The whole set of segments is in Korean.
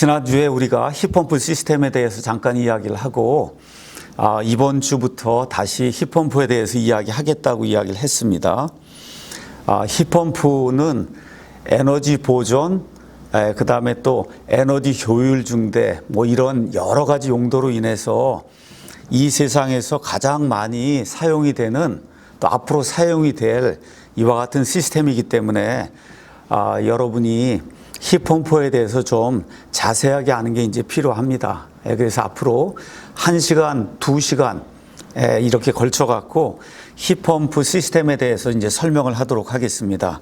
지난주에 우리가 힙펌프 시스템에 대해서 잠깐 이야기를 하고 이번 주부터 다시 힙펌프에 대해서 이야기하겠다고 이야기를 했습니다. 힙펌프는 에너지 보존, 그 다음에 또 에너지 효율 증대 뭐 이런 여러 가지 용도로 인해서 이 세상에서 가장 많이 사용이 되는 또 앞으로 사용이 될 이와 같은 시스템이기 때문에 여러분이 힙펌프에 대해서 좀 자세하게 아는 게 이제 필요합니다. 그래서 앞으로 1시간, 2시간 이렇게 걸쳐 갖고 힙펌프 시스템에 대해서 이제 설명을 하도록 하겠습니다.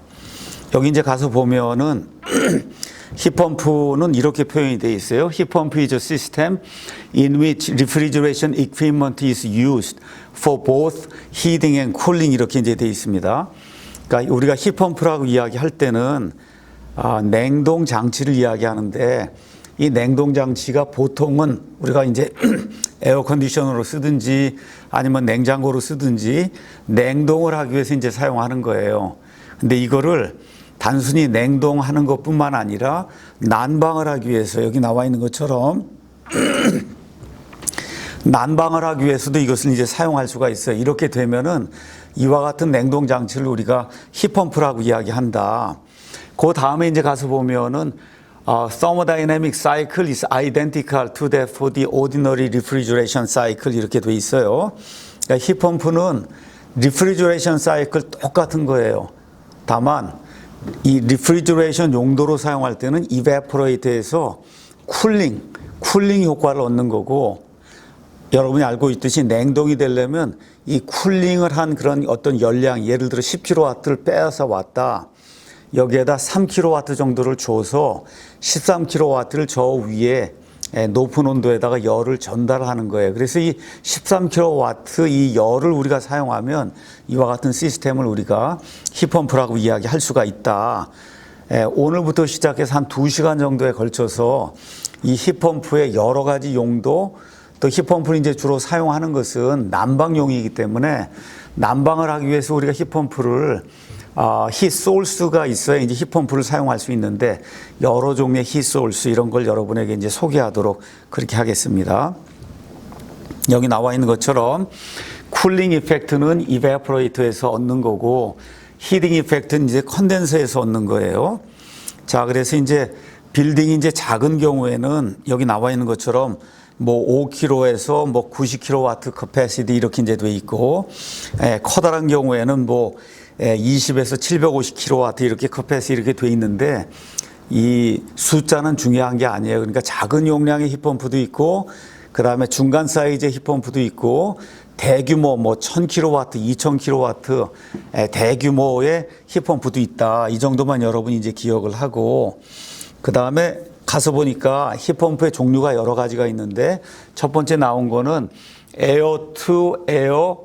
여기 이제 가서 보면은 힙펌프는 이렇게 표현이 되어 있어요. 힙펌프 is a system in which refrigeration equipment is used for both heating and cooling 이렇게 이제 되어 있습니다. 그러니까 우리가 힙펌프라고 이야기할 때는 냉동 장치를 이야기하는데 이 냉동 장치가 보통은 우리가 이제 에어 컨디셔너로 쓰든지 아니면 냉장고로 쓰든지 냉동을 하기 위해서 이제 사용하는 거예요. 근데 이거를 단순히 냉동하는 것뿐만 아니라 난방을 하기 위해서 여기 나와 있는 것처럼 난방을 하기 위해서도 이것을 이제 사용할 수가 있어요. 이렇게 되면은 이와 같은 냉동 장치를 우리가 힙펌프라고 이야기한다. 그 다음에 이제 가서 보면은 thermodynamic cycle is identical to that for the ordinary refrigeration cycle 이렇게 돼 있어요. 그러니까 힙펌프는 refrigeration cycle 똑같은 거예요. 다만 이 refrigeration 용도로 사용할 때는 evaporate에서 쿨링 효과를 얻는 거고, 여러분이 알고 있듯이 냉동이 되려면 이 쿨링을 한 그런 어떤 열량, 예를 들어 10kW를 빼앗아 왔다. 여기에다 3kW 정도를 줘서 13kW를 저 위에 높은 온도에다가 열을 전달하는 거예요. 그래서 이 13kW 이 열을 우리가 사용하면 이와 같은 시스템을 우리가 힙펌프라고 이야기할 수가 있다. 오늘부터 시작해서 한 2시간 정도에 걸쳐서 이 힙펌프의 여러 가지 용도, 또 힙펌프를 이제 주로 사용하는 것은 난방용이기 때문에 난방을 하기 위해서 우리가 힙펌프를 히트 소스가 있어야 이제 힙펌프를 사용할 수 있는데 여러 종류의 히트 소스 이런 걸 여러분에게 이제 소개하도록 그렇게 하겠습니다. 여기 나와 있는 것처럼 쿨링 이펙트는 이베포레이터에서 얻는 거고 히팅 이펙트는 이제 컨덴서에서 얻는 거예요. 자, 그래서 이제 빌딩이 이제 작은 경우에는 여기 나와 있는 것처럼 뭐 5kW에서 뭐 90kW 커패시티 이렇게 이제 돼 있고, 커다란 경우에는 뭐 20에서 750kW 이렇게 커패시티 이렇게 돼 있는데 이 숫자는 중요한 게 아니에요. 그러니까 작은 용량의 힙펌프도 있고, 그 다음에 중간 사이즈의 힙펌프도 있고, 대규모 뭐 1000kW, 2000kW 대규모의 힙펌프도 있다. 이 정도만 여러분이 이제 기억을 하고, 그 다음에 가서 보니까 힙펌프의 종류가 여러 가지가 있는데 첫 번째 나온 거는 에어 투 에어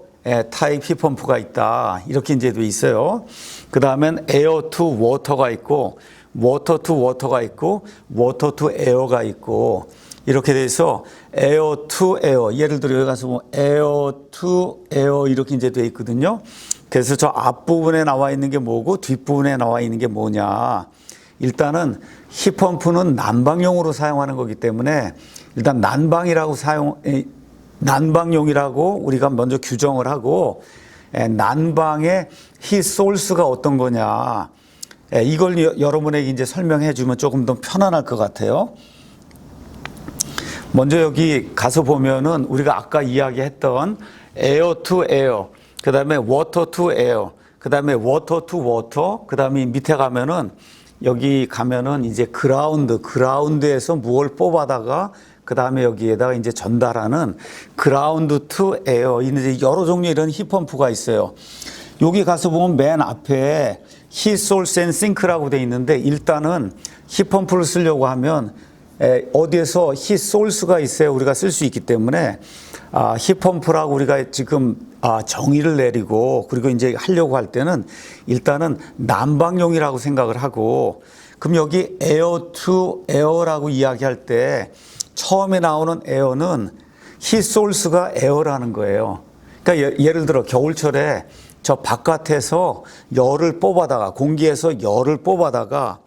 타입 힙펌프가 있다. 이렇게 이제 돼 있어요. 그 다음엔 에어 투 워터가 있고, 워터 투 워터가 있고, 워터 투 에어가 있고, 이렇게 돼서 에어 투 에어, 예를 들어 여기 가서 뭐 에어 투 에어 이렇게 이제 돼 있거든요. 그래서 저 앞부분에 나와 있는 게 뭐고 뒷부분에 나와 있는 게 뭐냐. 일단은 힙펌프는 난방용으로 사용하는 거기 때문에 일단 난방용이라고 우리가 먼저 규정을 하고, 난방의 히트 소스가 어떤 거냐, 이걸 여러분에게 이제 설명해 주면 조금 더 편안할 것 같아요. 먼저 여기 가서 보면은 우리가 아까 이야기했던 에어 투 에어, 그 다음에 워터 투 에어, 그 다음에 워터 투 워터, 그 다음에 밑에 가면은 여기 가면은 이제 그라운드에서 무엇을 뽑아다가 그 다음에 여기에다가 이제 전달하는 그라운드 투 에어, 이제 여러 종류의 이런 힙펌프가 있어요. 여기 가서 보면 맨 앞에 히트 소스 앤 싱크라고 돼 있는데, 일단은 힙펌프를 쓰려고 하면 어디에서 히트 소스가 있어야 우리가 쓸 수 있기 때문에 힙펌프라고 우리가 지금 정의를 내리고 그리고 이제 하려고 할 때는 일단은 난방용이라고 생각을 하고, 그럼 여기 에어 투 에어라고 이야기할 때 처음에 나오는 에어는 히트 소스가 에어라는 거예요. 그러니까 예를 들어 겨울철에 저 바깥에서 열을 뽑아다가, 공기에서 열을 뽑아다가,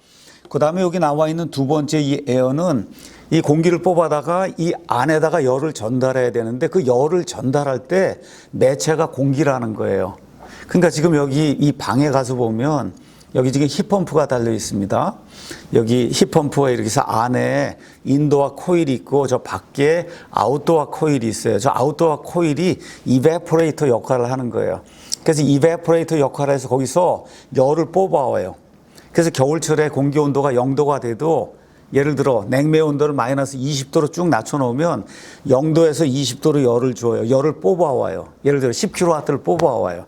그 다음에 여기 나와 있는 두 번째 이 에어는 이 공기를 뽑아다가 이 안에다가 열을 전달해야 되는데 그 열을 전달할 때 매체가 공기라는 거예요. 그러니까 지금 여기 이 방에 가서 보면 여기 지금 힙펌프가 달려 있습니다. 여기 힙펌프가 이렇게 해서 안에 인도어 코일이 있고 저 밖에 아웃도어 코일이 있어요. 저 아웃도어 코일이 이베포레이터 역할을 하는 거예요. 그래서 이베포레이터 역할을 해서 거기서 열을 뽑아와요. 그래서 겨울철에 공기 온도가 0도가 돼도 예를 들어 냉매 온도를 마이너스 20도로 쭉 낮춰놓으면 0도에서 20도로 열을 줘요. 열을 뽑아와요. 예를 들어 10kW를 뽑아와요.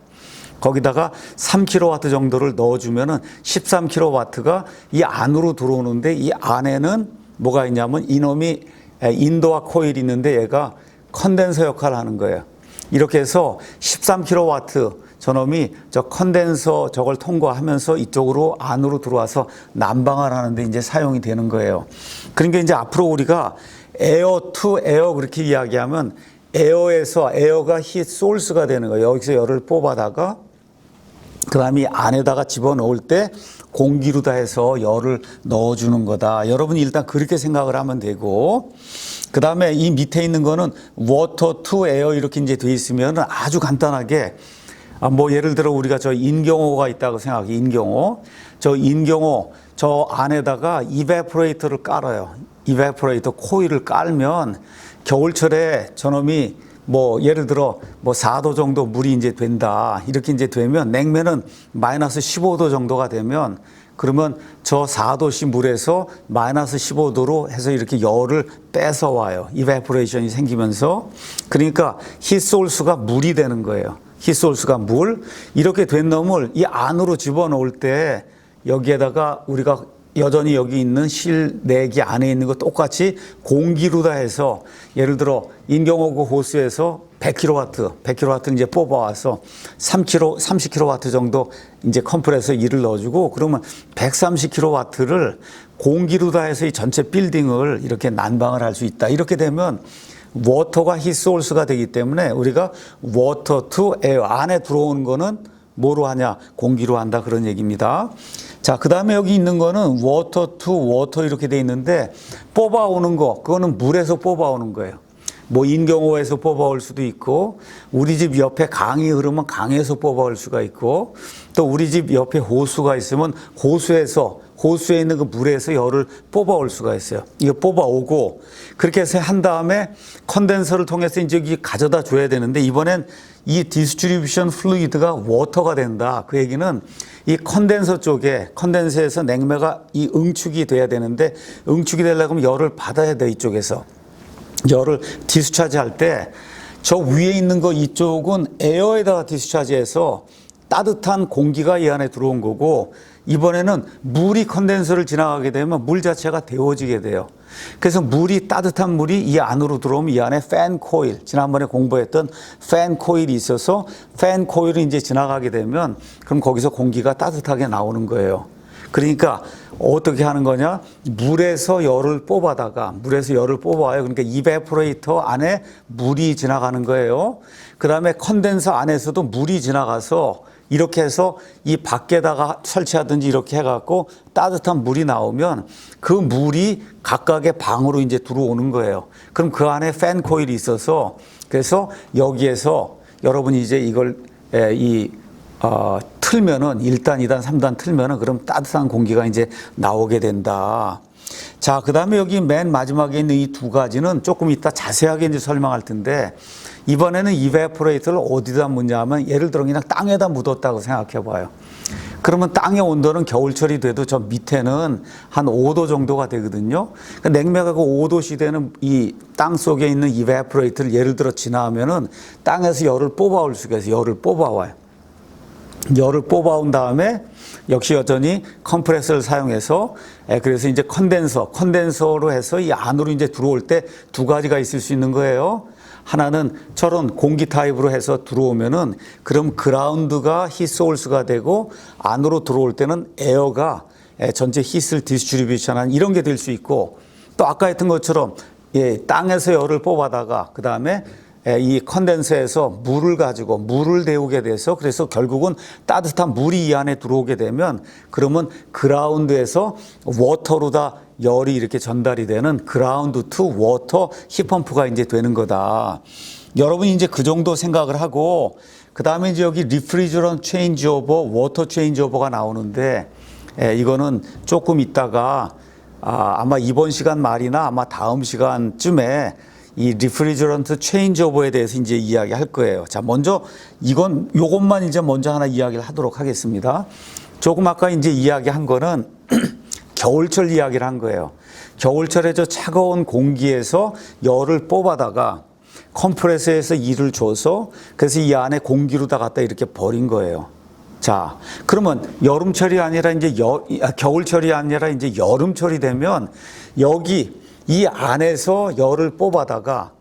거기다가 3kW 정도를 넣어주면은 13kW가 이 안으로 들어오는데 이 안에는 뭐가 있냐면 이놈이 인도어 코일이 있는데 얘가 컨덴서 역할을 하는 거예요. 이렇게 해서 13kW 저놈이 저 컨덴서 저걸 통과하면서 이쪽으로 안으로 들어와서 난방을 하는데 이제 사용이 되는 거예요. 그러니까 이제 앞으로 우리가 에어 투 에어 그렇게 이야기하면 에어에서 에어가 히트 소스가 되는 거예요. 여기서 열을 뽑아다가 그 다음에 안에다가 집어넣을 때 공기로 다 해서 열을 넣어주는 거다. 여러분이 일단 그렇게 생각을 하면 되고, 그 다음에 이 밑에 있는 거는 water to air 이렇게 이제 돼 있으면 아주 간단하게 뭐 예를 들어 우리가 저 인경호가 있다고 생각해. 인경호. 저 인경호 저 안에다가 이베포레이터를 깔아요. 이베포레이터 코일을 깔면 겨울철에 저놈이 뭐 예를 들어 뭐 4도 정도 물이 이제 된다. 이렇게 이제 되면 냉매는 마이너스 15도 정도가 되면 그러면 저 4도씨 물에서 마이너스 15도로 해서 이렇게 열을 뺏어 와요. 이베포레이션이 생기면서. 그러니까 히소울수가 물이 되는 거예요. 히소울수가 물. 이렇게 된 놈을 이 안으로 집어넣을 때 여기에다가 우리가 여전히 여기 있는 실내기 안에 있는 거 똑같이 공기로 다 해서 예를 들어 인경호구 호수에서 100kW 이제 뽑아와서 30kW 정도 이제 컴프레서 2를 넣어주고 그러면 130kW를 공기로 다 해서 이 전체 빌딩을 이렇게 난방을 할 수 있다. 이렇게 되면 워터가 히소울스가 되기 때문에 우리가 워터 투 에어 안에 들어오는 거는 뭐로 하냐? 공기로 한다 그런 얘기입니다. 자, 그 다음에 여기 있는 거는 워터 투 워터 이렇게 돼 있는데 뽑아오는 거 그거는 물에서 뽑아오는 거예요. 뭐 인경호에서 뽑아올 수도 있고 우리 집 옆에 강이 흐르면 강에서 뽑아올 수가 있고 또 우리 집 옆에 호수가 있으면 호수에 있는 그 물에서 열을 뽑아올 수가 있어요. 이거 뽑아오고 그렇게 해서 한 다음에 컨덴서를 통해서 이제 여기 가져다 줘야 되는데 이번엔 이 디스트리뷰션 플루이드가 워터가 된다. 그 얘기는 이 컨덴서 쪽에 컨덴서에서 냉매가 이 응축이 돼야 되는데 응축이 되려면 열을 받아야 돼. 이쪽에서 열을 디스차지 할 때 저 위에 있는 거 이쪽은 에어에다가 디스차지해서 따뜻한 공기가 이 안에 들어온 거고 이번에는 물이 컨덴서를 지나가게 되면 물 자체가 데워지게 돼요. 그래서 따뜻한 물이 이 안으로 들어오면 이 안에 팬 코일, 지난번에 공부했던 팬 코일이 있어서 팬 코일이 이제 지나가게 되면 그럼 거기서 공기가 따뜻하게 나오는 거예요. 그러니까 어떻게 하는 거냐? 물에서 열을 뽑아와요. 그러니까 이베포레이터 안에 물이 지나가는 거예요. 그 다음에 컨덴서 안에서도 물이 지나가서 이렇게 해서 이 밖에다가 설치하든지 이렇게 해갖고 따뜻한 물이 나오면 그 물이 각각의 방으로 이제 들어오는 거예요. 그럼 그 안에 팬 코일이 있어서 그래서 여기에서 여러분이 이제 이걸 틀면은 1단, 2단, 3단 틀면은 그럼 따뜻한 공기가 이제 나오게 된다. 자, 그 다음에 여기 맨 마지막에 있는 이 두 가지는 조금 이따 자세하게 이제 설명할 텐데 이번에는 이베포레이터를 어디다 묻냐면 예를 들어 그냥 땅에다 묻었다고 생각해 봐요. 그러면 땅의 온도는 겨울철이 돼도 저 밑에는 한 5도 정도가 되거든요. 그러니까 냉매가 그 5도씨 되는 이 땅 속에 있는 이베포레이터를 예를 들어 지나면은 땅에서 열을 뽑아올 수가 있어요. 열을 뽑아와요. 열을 뽑아온 다음에 역시 여전히 컴프레서를 사용해서 그래서 이제 컨덴서로 해서 이 안으로 이제 들어올 때 두 가지가 있을 수 있는 거예요. 하나는 저런 공기 타입으로 해서 들어오면은 그럼 그라운드가 히소울스가 되고 안으로 들어올 때는 에어가 전체 히스를 디스트리뷰션한 이런 게 될 수 있고 또 아까 했던 것처럼 땅에서 열을 뽑아다가 그 다음에 이 컨덴서에서 물을 데우게 돼서 그래서 결국은 따뜻한 물이 이 안에 들어오게 되면 그러면 그라운드에서 워터로 다 열이 이렇게 전달이 되는 그라운드 투 워터 힙펌프가 이제 되는 거다. 여러분이 이제 그 정도 생각을 하고, 그 다음에 이제 여기 리프리저런트 체인지오버, 워터 체인지오버가 나오는데, 이거는 조금 있다가 아마 이번 시간 말이나 아마 다음 시간쯤에 이 리프리저런트 체인지오버에 대해서 이제 이야기할 거예요. 자, 먼저 요것만 이제 먼저 하나 이야기를 하도록 하겠습니다. 조금 아까 이제 이야기한 거는 겨울철 이야기를 한 거예요. 겨울철에 저 차가운 공기에서 열을 뽑아다가 컴프레서에서 일을 줘서 그래서 이 안에 공기로 다 갖다 이렇게 버린 거예요. 자, 그러면 여름철이 아니라 이제 겨울철이 아니라 이제 여름철이 되면 여기 이 안에서 열을 뽑아다가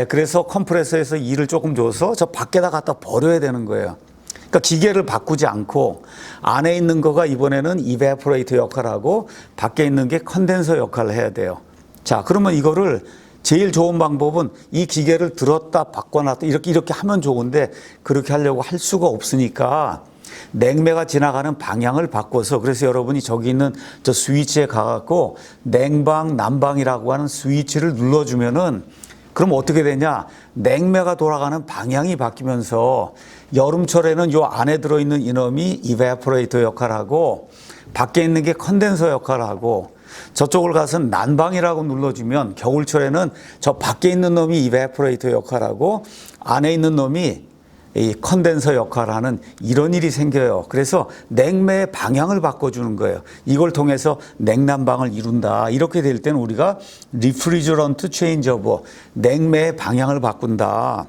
그래서 컴프레서에서 일을 조금 줘서 저 밖에다 갖다 버려야 되는 거예요. 그러니까 기계를 바꾸지 않고 안에 있는 거가 이번에는 이베포레이터 역할을 하고 밖에 있는 게 컨덴서 역할을 해야 돼요. 자, 그러면 이거를 제일 좋은 방법은 이 기계를 들었다 바꿔놨다 이렇게 하면 좋은데 그렇게 하려고 할 수가 없으니까 냉매가 지나가는 방향을 바꿔서 그래서 여러분이 저기 있는 저 스위치에 가갖고 냉방, 난방이라고 하는 스위치를 눌러주면은 그럼 어떻게 되냐? 냉매가 돌아가는 방향이 바뀌면서 여름철에는 요 안에 들어있는 이놈이 이베포레이터 역할을 하고 밖에 있는 게 컨덴서 역할을 하고 저쪽을 가서 난방이라고 눌러주면 겨울철에는 저 밖에 있는 놈이 이베포레이터 역할을 하고 안에 있는 놈이 이 컨덴서 역할을 하는 이런 일이 생겨요. 그래서 냉매의 방향을 바꿔주는 거예요. 이걸 통해서 냉난방을 이룬다. 이렇게 될 때는 우리가 리프리저런트 체인지오버, 냉매의 방향을 바꾼다.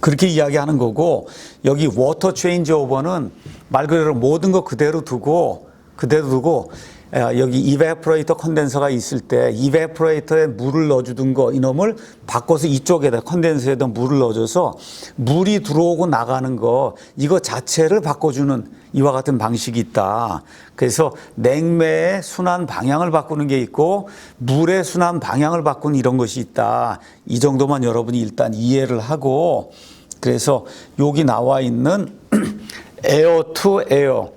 그렇게 이야기하는 거고, 여기 워터 체인지오버는 말 그대로 모든 거 그대로 두고 여기 이베포레이터 컨덴서가 있을 때 이베포레이터에 물을 넣어주던 거 이놈을 바꿔서 이쪽에다 컨덴서에다 물을 넣어줘서 물이 들어오고 나가는 거 이거 자체를 바꿔주는 이와 같은 방식이 있다. 그래서 냉매의 순환 방향을 바꾸는 게 있고 물의 순환 방향을 바꾸는 이런 것이 있다. 이 정도만 여러분이 일단 이해를 하고 그래서 여기 나와 있는 에어 투 에어,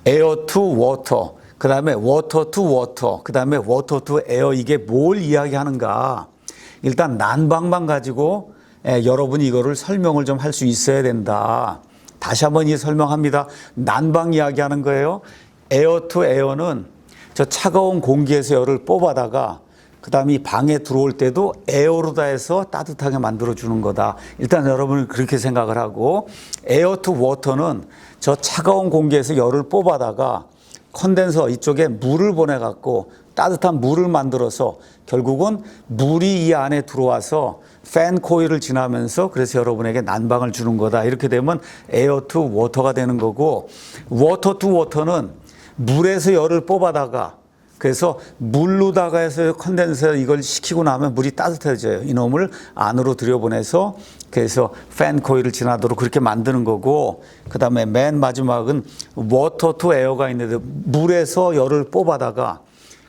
에어 투 워터 그 다음에 워터 투 워터, 그 다음에 워터 투 에어 이게 뭘 이야기하는가. 일단 난방만 가지고 여러분이 이거를 설명을 좀 할 수 있어야 된다. 다시 한번 설명합니다. 난방 이야기하는 거예요. 에어 투 에어는 저 차가운 공기에서 열을 뽑아다가 그 다음에 이 방에 들어올 때도 에어로다 해서 따뜻하게 만들어주는 거다. 일단 여러분은 그렇게 생각을 하고 에어 투 워터는 저 차가운 공기에서 열을 뽑아다가 컨덴서 이쪽에 물을 보내갖고 따뜻한 물을 만들어서 결국은 물이 이 안에 들어와서 팬 코일을 지나면서 그래서 여러분에게 난방을 주는 거다. 이렇게 되면 에어 투 워터가 되는 거고 워터 투 워터는 물에서 열을 뽑아다가 그래서 물로다가 해서 컨덴서 이걸 식히고 나면 물이 따뜻해져요. 이놈을 안으로 들여보내서 그래서 팬 코일을 지나도록 그렇게 만드는 거고 그 다음에 맨 마지막은 워터 투 에어가 있는데 물에서 열을 뽑아다가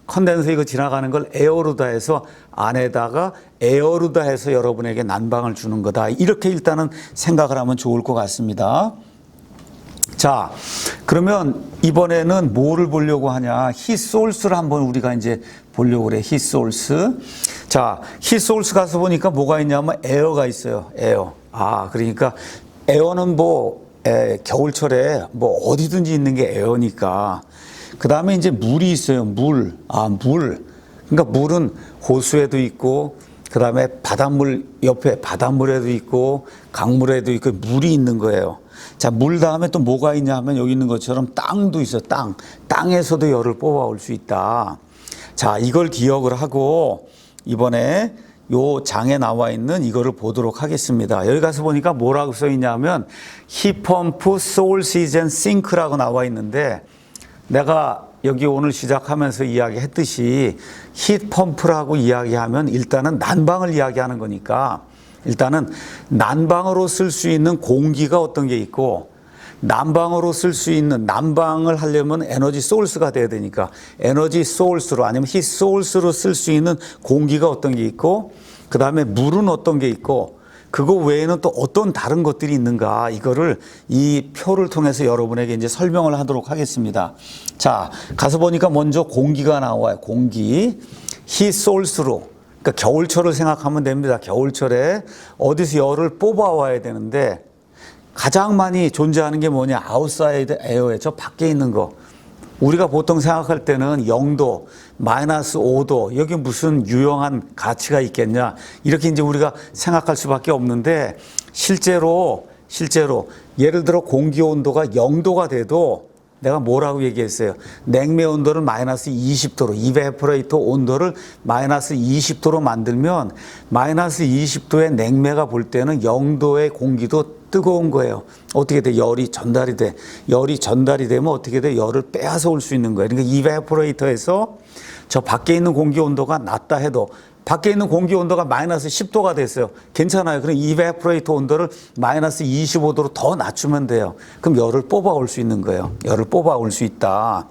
컨덴서 이거 지나가는 걸 에어로다 해서 안에다가 에어로다 해서 여러분에게 난방을 주는 거다. 이렇게 일단은 생각을 하면 좋을 것 같습니다. 자, 그러면 이번에는 뭐를 보려고 하냐? 히소울스를 한번 우리가 이제 보려고 그래. 히소울스. 자, 히소울스 가서 보니까 뭐가 있냐면 에어가 있어요. 에어. 그러니까 에어는 겨울철에 어디든지 있는 게 에어니까. 그 다음에 이제 물이 있어요. 물. 물. 그러니까 물은 호수에도 있고, 그 다음에 바닷물 옆에 바닷물에도 있고, 강물에도 있고, 물이 있는 거예요. 자, 물 다음에 또 뭐가 있냐 하면 여기 있는 것처럼 땅도 있어. 땅에서도 열을 뽑아올 수 있다. 자, 이걸 기억을 하고 이번에 요 장에 나와 있는 이거를 보도록 하겠습니다. 여기 가서 보니까 뭐라고 써 있냐면 힙펌프 소울 시즌 싱크라고 나와 있는데 내가 여기 오늘 시작하면서 이야기했듯이 힙펌프라고 이야기하면 일단은 난방을 이야기하는 거니까 일단은 난방으로 쓸 수 있는 공기가 어떤 게 있고 난방으로 쓸 수 있는 난방을 하려면 에너지 소urce가 돼야 되니까 에너지 소urce로 아니면 히소urce로 쓸 수 있는 공기가 어떤 게 있고 그 다음에 물은 어떤 게 있고 그거 외에는 또 어떤 다른 것들이 있는가, 이거를 이 표를 통해서 여러분에게 이제 설명을 하도록 하겠습니다. 자, 가서 보니까 먼저 공기가 나와요. 공기. He sold through. 그러니까 겨울철을 생각하면 됩니다. 겨울철에 어디서 열을 뽑아와야 되는데 가장 많이 존재하는 게 뭐냐? 아웃사이드 에어에, 저 밖에 있는 거. 우리가 보통 생각할 때는 0도, 마이너스 5도, 여기 무슨 유용한 가치가 있겠냐, 이렇게 이제 우리가 생각할 수밖에 없는데, 실제로 예를 들어 공기 온도가 0도가 돼도 내가 뭐라고 얘기했어요? 냉매 온도를 마이너스 20도로, 이베포레이터 온도를 마이너스 20도로 만들면 마이너스 20도의 냉매가 볼 때는 0도의 공기도 뜨거운 거예요. 어떻게 돼? 열이 전달이 돼. 열이 전달이 되면 어떻게 돼? 열을 빼앗아 올 수 있는 거예요. 그러니까 이베포레이터에서 저 밖에 있는 공기 온도가 낮다 해도, 밖에 있는 공기 온도가 마이너스 10도가 됐어요. 괜찮아요. 그럼 이베포레이터 온도를 마이너스 25도로 더 낮추면 돼요. 그럼 열을 뽑아올 수 있는 거예요. 열을 뽑아올 수 있다.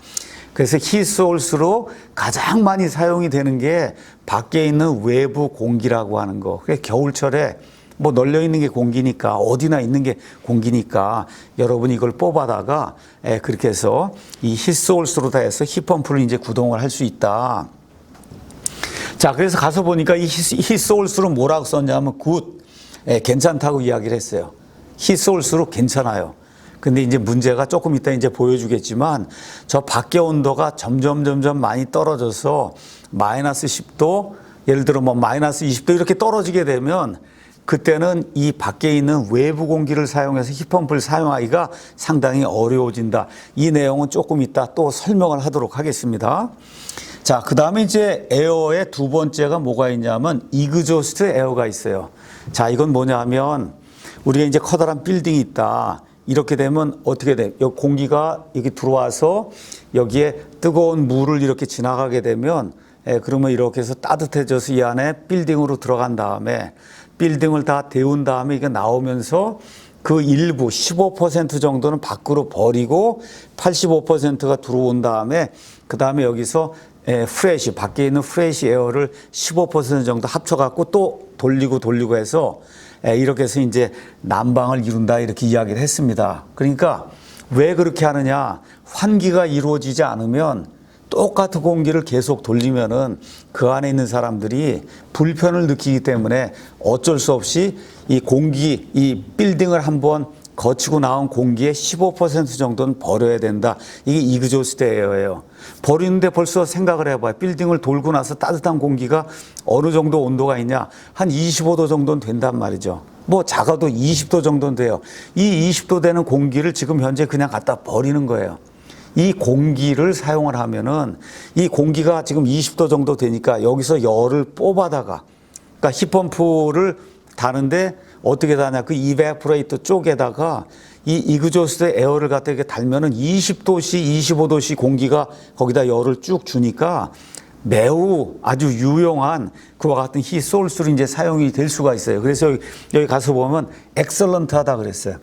그래서 히트솔스로 가장 많이 사용이 되는 게 밖에 있는 외부 공기라고 하는 거. 그게 겨울철에 뭐 널려 있는 게 공기니까, 어디나 있는 게 공기니까 여러분이 이걸 뽑아다가 그렇게 해서 이 히트솔스로 다 해서 힙펌프를 이제 구동을 할 수 있다. 자, 그래서 가서 보니까 이 히트솔스로 뭐라고 썼냐면 굿, 괜찮다고 이야기를 했어요. 히트솔스로 괜찮아요. 근데 이제 문제가 조금 이따 이제 보여주겠지만, 저 밖의 온도가 점점 많이 떨어져서 마이너스 10도, 예를 들어 뭐 마이너스 20도 이렇게 떨어지게 되면 그때는 이 밖에 있는 외부 공기를 사용해서 힙펌프를 사용하기가 상당히 어려워진다. 이 내용은 조금 이따 또 설명을 하도록 하겠습니다. 자, 그 다음에 이제 에어의 두 번째가 뭐가 있냐면 이그조스트 에어가 있어요. 자, 이건 뭐냐 하면 우리가 이제 커다란 빌딩이 있다. 이렇게 되면 어떻게 돼? 여기 공기가 여기 들어와서 여기에 뜨거운 물을 이렇게 지나가게 되면, 그러면 이렇게 해서 따뜻해져서 이 안에 빌딩으로 들어간 다음에 빌딩을 다 데운 다음에 이게 나오면서 그 일부 15% 정도는 밖으로 버리고 85%가 들어온 다음에 그 다음에 여기서 프레시, 밖에 있는 프레시 에어를 15% 정도 합쳐갖고 또 돌리고 해서 이렇게 해서 이제 난방을 이룬다, 이렇게 이야기를 했습니다. 그러니까 왜 그렇게 하느냐? 환기가 이루어지지 않으면 똑같은 공기를 계속 돌리면은 그 안에 있는 사람들이 불편을 느끼기 때문에 어쩔 수 없이 이 공기, 이 빌딩을 한번 거치고 나온 공기의 15% 정도는 버려야 된다. 이게 이그조스트 에어예요. 버리는데 벌써 생각을 해봐요. 빌딩을 돌고 나서 따뜻한 공기가 어느 정도 온도가 있냐? 한 25도 정도는 된단 말이죠. 뭐 작아도 20도 정도는 돼요. 이 20도 되는 공기를 지금 현재 그냥 갖다 버리는 거예요. 이 공기를 사용을 하면은 이 공기가 지금 20도 정도 되니까 여기서 열을 뽑아다가, 그러니까 힙펌프를 다는데 어떻게 다냐? 그 이베포레이터 쪽에다가 이 이그조스트 에어를 갖다 이렇게 달면은 20도씨, 25도씨 공기가 거기다 열을 쭉 주니까 매우 아주 유용한 그와 같은 히소울스로 이제 사용이 될 수가 있어요. 그래서 여기 가서 보면 엑설런트하다 그랬어요.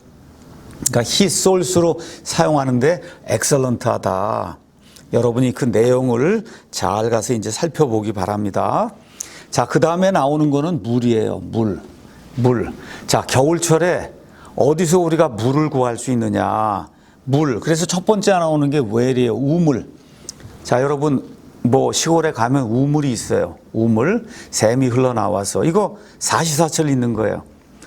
그러니까 히소울스로 사용하는데 엑설런트하다. 여러분이 그 내용을 잘 가서 이제 살펴보기 바랍니다. 자, 그 다음에 나오는 거는 물이에요. 물. 자, 겨울철에 어디서 우리가 물을 구할 수 있느냐? 물. 그래서 첫 번째 나오는 게 웰이에요. 우물. 자, 여러분 뭐 시골에 가면 우물이 있어요. 우물. 샘이 흘러나와서 이거 사시사철 있는 거예요.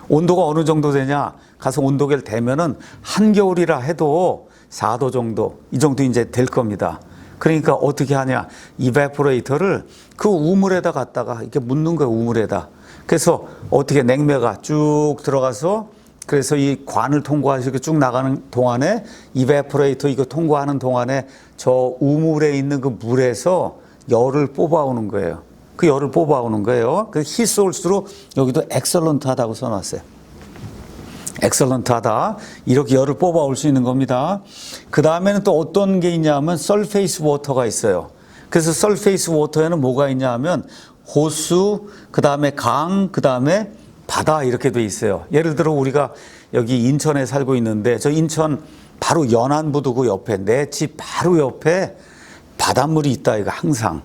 온도가 어느 정도 되냐? 가서 온도계를 대면은 한겨울이라 해도 4도 정도, 이 정도 이제 될 겁니다. 그러니까 어떻게 하냐? 이베포레이터를 그 우물에다 갖다가 이렇게 묻는 거예요. 우물에다. 그래서 어떻게 냉매가 쭉 들어가서, 그래서 이 관을 통과해서 이렇게 쭉 나가는 동안에 이베포레이터 이거 통과하는 동안에 저 우물에 있는 그 물에서 열을 뽑아오는 거예요. 그 열을 뽑아오는 거예요. 그 히소울스로 여기도 엑설런트하다고 써놨어요. 엑설런트하다. 이렇게 열을 뽑아올 수 있는 겁니다. 그 다음에는 또 어떤 게 있냐면 설페이스 워터가 있어요. 그래서 설페이스 워터에는 뭐가 있냐 하면 호수, 그 다음에 강, 그 다음에 바다, 이렇게 돼 있어요. 예를 들어 우리가 여기 인천에 살고 있는데 저 인천 바로 연안부두고 옆에, 내 집 바로 옆에 바닷물이 있다, 이거 항상.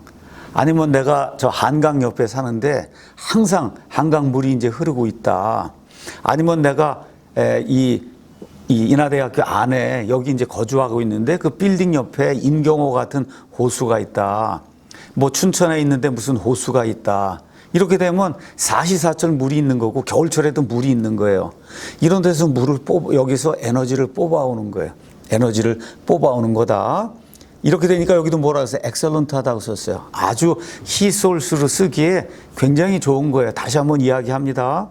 아니면 내가 저 한강 옆에 사는데 항상 한강물이 이제 흐르고 있다. 아니면 내가 이 인하대학교 안에 여기 이제 거주하고 있는데 그 빌딩 옆에 인경호 같은 호수가 있다. 뭐 춘천에 있는데 무슨 호수가 있다. 이렇게 되면 사시사철 물이 있는 거고 겨울철에도 물이 있는 거예요. 이런 데서 여기서 에너지를 뽑아오는 거예요. 에너지를 뽑아오는 거다. 이렇게 되니까 여기도 뭐라 해서 엑셀런트하다고 썼어요. 아주 히소울스로 쓰기에 굉장히 좋은 거예요. 다시 한번 이야기합니다.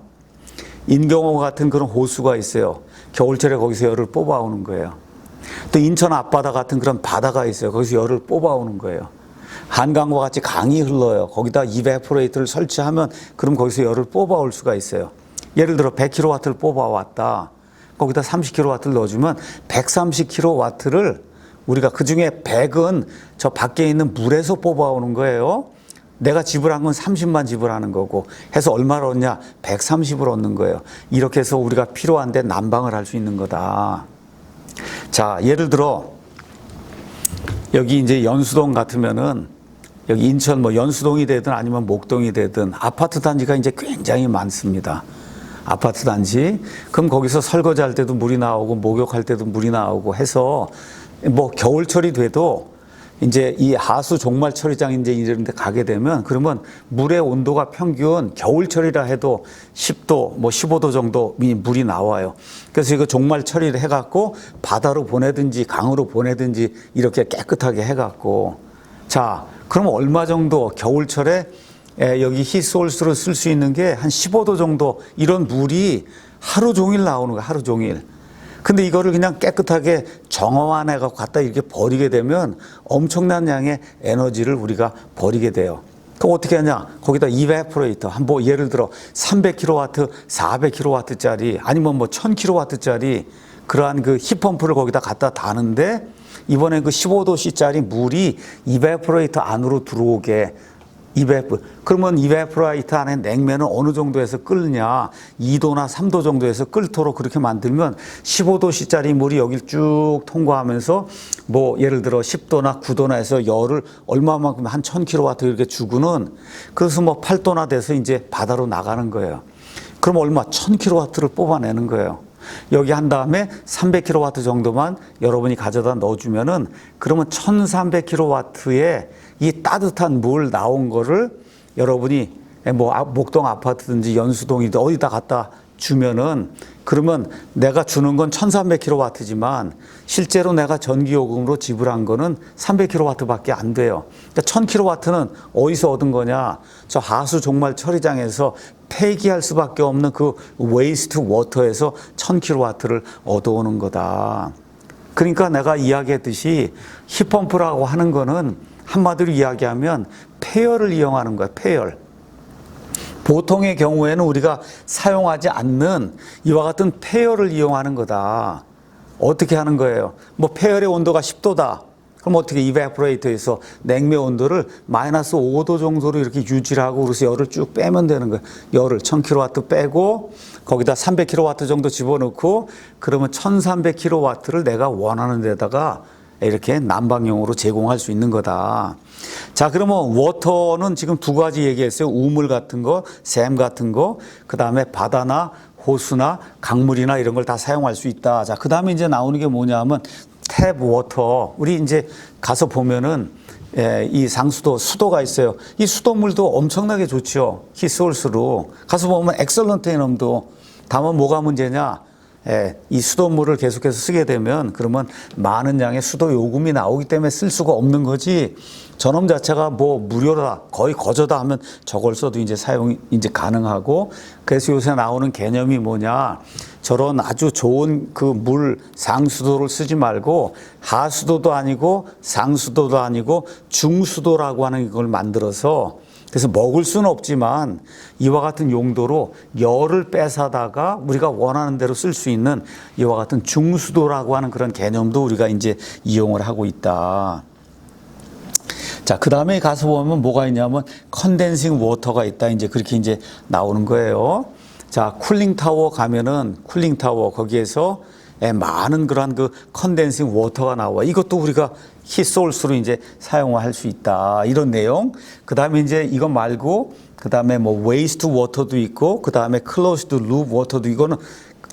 인경호 같은 그런 호수가 있어요. 겨울철에 거기서 열을 뽑아오는 거예요. 또 인천 앞바다 같은 그런 바다가 있어요. 거기서 열을 뽑아오는 거예요. 한강과 같이 강이 흘러요. 거기다 이베포레이터를 설치하면 그럼 거기서 열을 뽑아올 수가 있어요. 예를 들어 100kW를 뽑아왔다. 거기다 30kW를 넣어주면 130kW를 우리가 그중에 100은 저 밖에 있는 물에서 뽑아오는 거예요. 내가 지불한 건 30만 지불하는 거고 해서 얼마를 얻냐? 130을 얻는 거예요. 이렇게 해서 우리가 필요한데 난방을 할 수 있는 거다. 자, 예를 들어 여기 이제 연수동 같으면은 여기 인천 뭐 연수동이 되든 아니면 목동이 되든 아파트 단지가 이제 굉장히 많습니다. 아파트 단지. 그럼 거기서 설거지할 때도 물이 나오고 목욕할 때도 물이 나오고 해서 뭐 겨울철이 돼도 이제 이 하수 종말처리장 이제 이런 데 가게 되면 그러면 물의 온도가 평균 겨울철이라 해도 10도 뭐 15도 정도 물이 나와요. 그래서 이거 종말처리를 해갖고 바다로 보내든지 강으로 보내든지 이렇게 깨끗하게 해갖고 자, 그럼 얼마 정도 겨울철에 여기 히소울스로 쓸 수 있는 게 한 15도 정도 이런 물이 하루 종일 나오는 거야. 하루 종일. 근데 이거를 그냥 깨끗하게 정화해갖고 갖다 이렇게 버리게 되면 엄청난 양의 에너지를 우리가 버리게 돼요. 그럼 어떻게 하냐? 거기다 이베포레이터, 뭐 예를 들어 300kW, 400kW짜리 아니면 뭐 1000kW짜리 그러한 그 힙펌프를 거기다 갖다 다는데 이번에 그 15도씨짜리 물이 이베포레이터 안으로 들어오게 그러면 이베포레이터 안에 냉면은 어느 정도에서 끓느냐 2도나 3도 정도에서 끓도록 그렇게 만들면 15도씨짜리 물이 여기를 쭉 통과하면서 뭐 예를 들어 10도나 9도나 해서 열을 얼마만큼 한 1000kW 이렇게 주고는 그래서 뭐 8도나 돼서 이제 바다로 나가는 거예요. 그럼 얼마? 1000kW를 뽑아내는 거예요. 여기 한 다음에 300kW 정도만 여러분이 가져다 넣어주면은 그러면 1300kW의 이 따뜻한 물 나온 거를 여러분이 뭐 목동 아파트든지 연수동이든 어디다 갖다 주면은 그러면 내가 주는 건 1300kW지만 실제로 내가 전기요금으로 지불한 거는 300kW밖에 안 돼요. 그러니까 1000kW는 어디서 얻은 거냐? 저 하수 종말 처리장에서 폐기할 수밖에 없는 그 웨이스트 워터에서 1000kW를 얻어오는 거다. 그러니까 내가 이야기했듯이 힙펌프라고 하는 거는 한마디로 이야기하면 폐열을 이용하는 거야. 폐열. 보통의 경우에는 우리가 사용하지 않는 이와 같은 폐열을 이용하는 거다. 어떻게 하는 거예요? 뭐 폐열의 온도가 10도다. 그럼 어떻게 이베포레이터에서 냉매 온도를 마이너스 5도 정도로 이렇게 유지를 하고 그래서 열을 쭉 빼면 되는 거예요. 열을 1000kW 빼고 거기다 300kW 정도 집어넣고 그러면 1300kW를 내가 원하는 데다가 이렇게 난방용으로 제공할 수 있는 거다. 자, 그러면 워터는 지금 두 가지 얘기했어요. 우물 같은 거, 샘 같은 거, 그 다음에 바다나 호수나 강물이나 이런 걸 다 사용할 수 있다. 자, 그 다음에 이제 나오는 게 뭐냐 하면 탭 워터. 우리 이제 가서 보면은 이 상수도, 수도가 있어요. 이 수도물도 엄청나게 좋죠. 히소울스로. 가서 보면 엑셀런트 이놈도. 다만 뭐가 문제냐? 이 수돗물을 계속해서 쓰게 되면 그러면 많은 양의 수도 요금이 나오기 때문에 쓸 수가 없는 거지. 저놈 자체가 뭐 무료다, 거의 거저다 하면 저걸 써도 이제 사용이 이제 가능하고 그래서 요새 나오는 개념이 뭐냐. 저런 아주 좋은 그 물 상수도를 쓰지 말고 하수도도 아니고 상수도도 아니고 중수도라고 하는 걸 만들어서 그래서 먹을 수는 없지만 이와 같은 용도로 열을 뺏어다가 우리가 원하는 대로 쓸 수 있는 이와 같은 중수도라고 하는 그런 개념도 우리가 이제 이용을 하고 있다. 자, 그 다음에 가서 보면 뭐가 있냐면 컨덴싱 워터가 있다. 이제 그렇게 이제 나오는 거예요. 자, 쿨링 타워 가면은 쿨링 타워 거기에서 많은 그러한 그 컨덴싱 워터가 나와. 이것도 우리가 히소울스로 이제 사용할 수 있다. 이런 내용. 그 다음에 이제 이거 말고, 그 다음에 뭐 waste water도 있고, 그 다음에 closed loop water도 이거는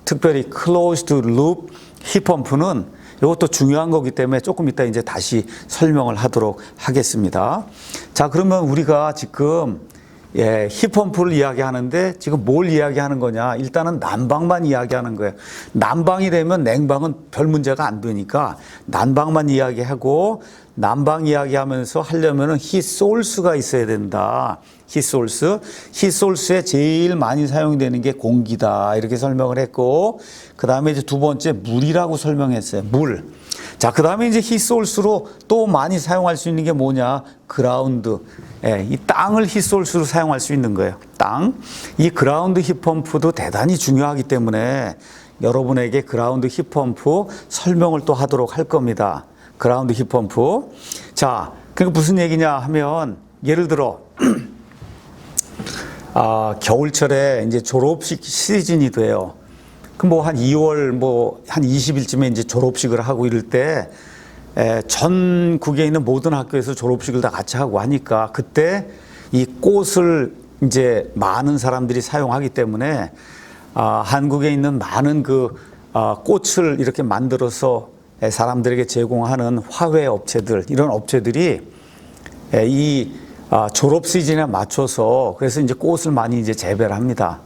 특별히 closed loop 힙펌프는 이것도 중요한 거기 때문에 조금 이따 이제 다시 설명을 하도록 하겠습니다. 자, 그러면 우리가 지금 힙펌프를 이야기하는데 지금 뭘 이야기하는 거냐? 일단은 난방만 이야기하는 거예요. 난방이 되면 냉방은 별 문제가 안 되니까 난방만 이야기하고 난방 이야기하면서 하려면은 히소울스가 있어야 된다. 히소울스. 히소울스에 제일 많이 사용되는 게 공기다. 이렇게 설명을 했고, 그 다음에 이제 두 번째 물이라고 설명했어요. 물. 자, 그 다음에 이제 히소울스로 또 많이 사용할 수 있는 게 뭐냐? 그라운드. 이 땅을 히소울스로 사용할 수 있는 거예요. 땅. 이 그라운드 힙펌프도 대단히 중요하기 때문에 여러분에게 그라운드 힙펌프 설명을 또 하도록 할 겁니다. 그라운드 힙펌프. 자, 그러니까 무슨 얘기냐 하면 예를 들어 겨울철에 이제 졸업식 시즌이 돼요. 그럼 뭐 한 2월 뭐 한 20일쯤에 이제 졸업식을 하고 이럴 때 전국에 있는 모든 학교에서 졸업식을 다 같이 하고 하니까 그때 이 꽃을 이제 많은 사람들이 사용하기 때문에 한국에 있는 많은 그 꽃을 이렇게 만들어서 사람들에게 제공하는 화훼 업체들, 이런 업체들이 이 졸업 시즌에 맞춰서 그래서 이제 꽃을 많이 이제 재배를 합니다.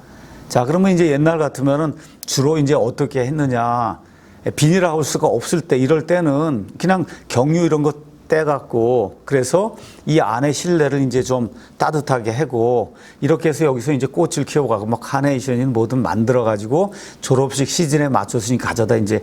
자, 그러면 이제 옛날 같으면은 주로 이제 어떻게 했느냐. 비닐하우스가 없을 때, 이럴 때는 그냥 경유 이런 거 떼갖고, 그래서 이 안에 실내를 이제 좀 따뜻하게 하고, 이렇게 해서 여기서 이제 꽃을 키워가고, 뭐 카네이션이든 뭐든 만들어가지고, 졸업식 시즌에 맞춰서 가져다 이제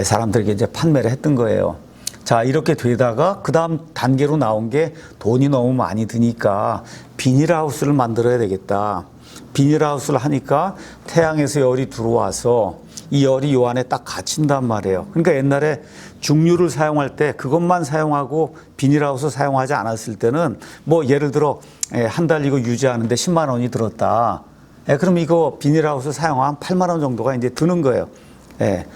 사람들에게 이제 판매를 했던 거예요. 자, 이렇게 되다가 그 다음 단계로 나온 게 돈이 너무 많이 드니까 비닐하우스를 만들어야 되겠다. 비닐하우스를 하니까 태양에서 열이 들어와서 이 열이 요 안에 딱 갇힌단 말이에요. 그러니까 옛날에 중류를 사용할 때 그것만 사용하고 비닐하우스 사용하지 않았을 때는 뭐 예를 들어 한 달 이거 유지하는데 10만 원이 들었다. 그럼 이거 비닐하우스 사용하면 8만 원 정도가 이제 드는 거예요.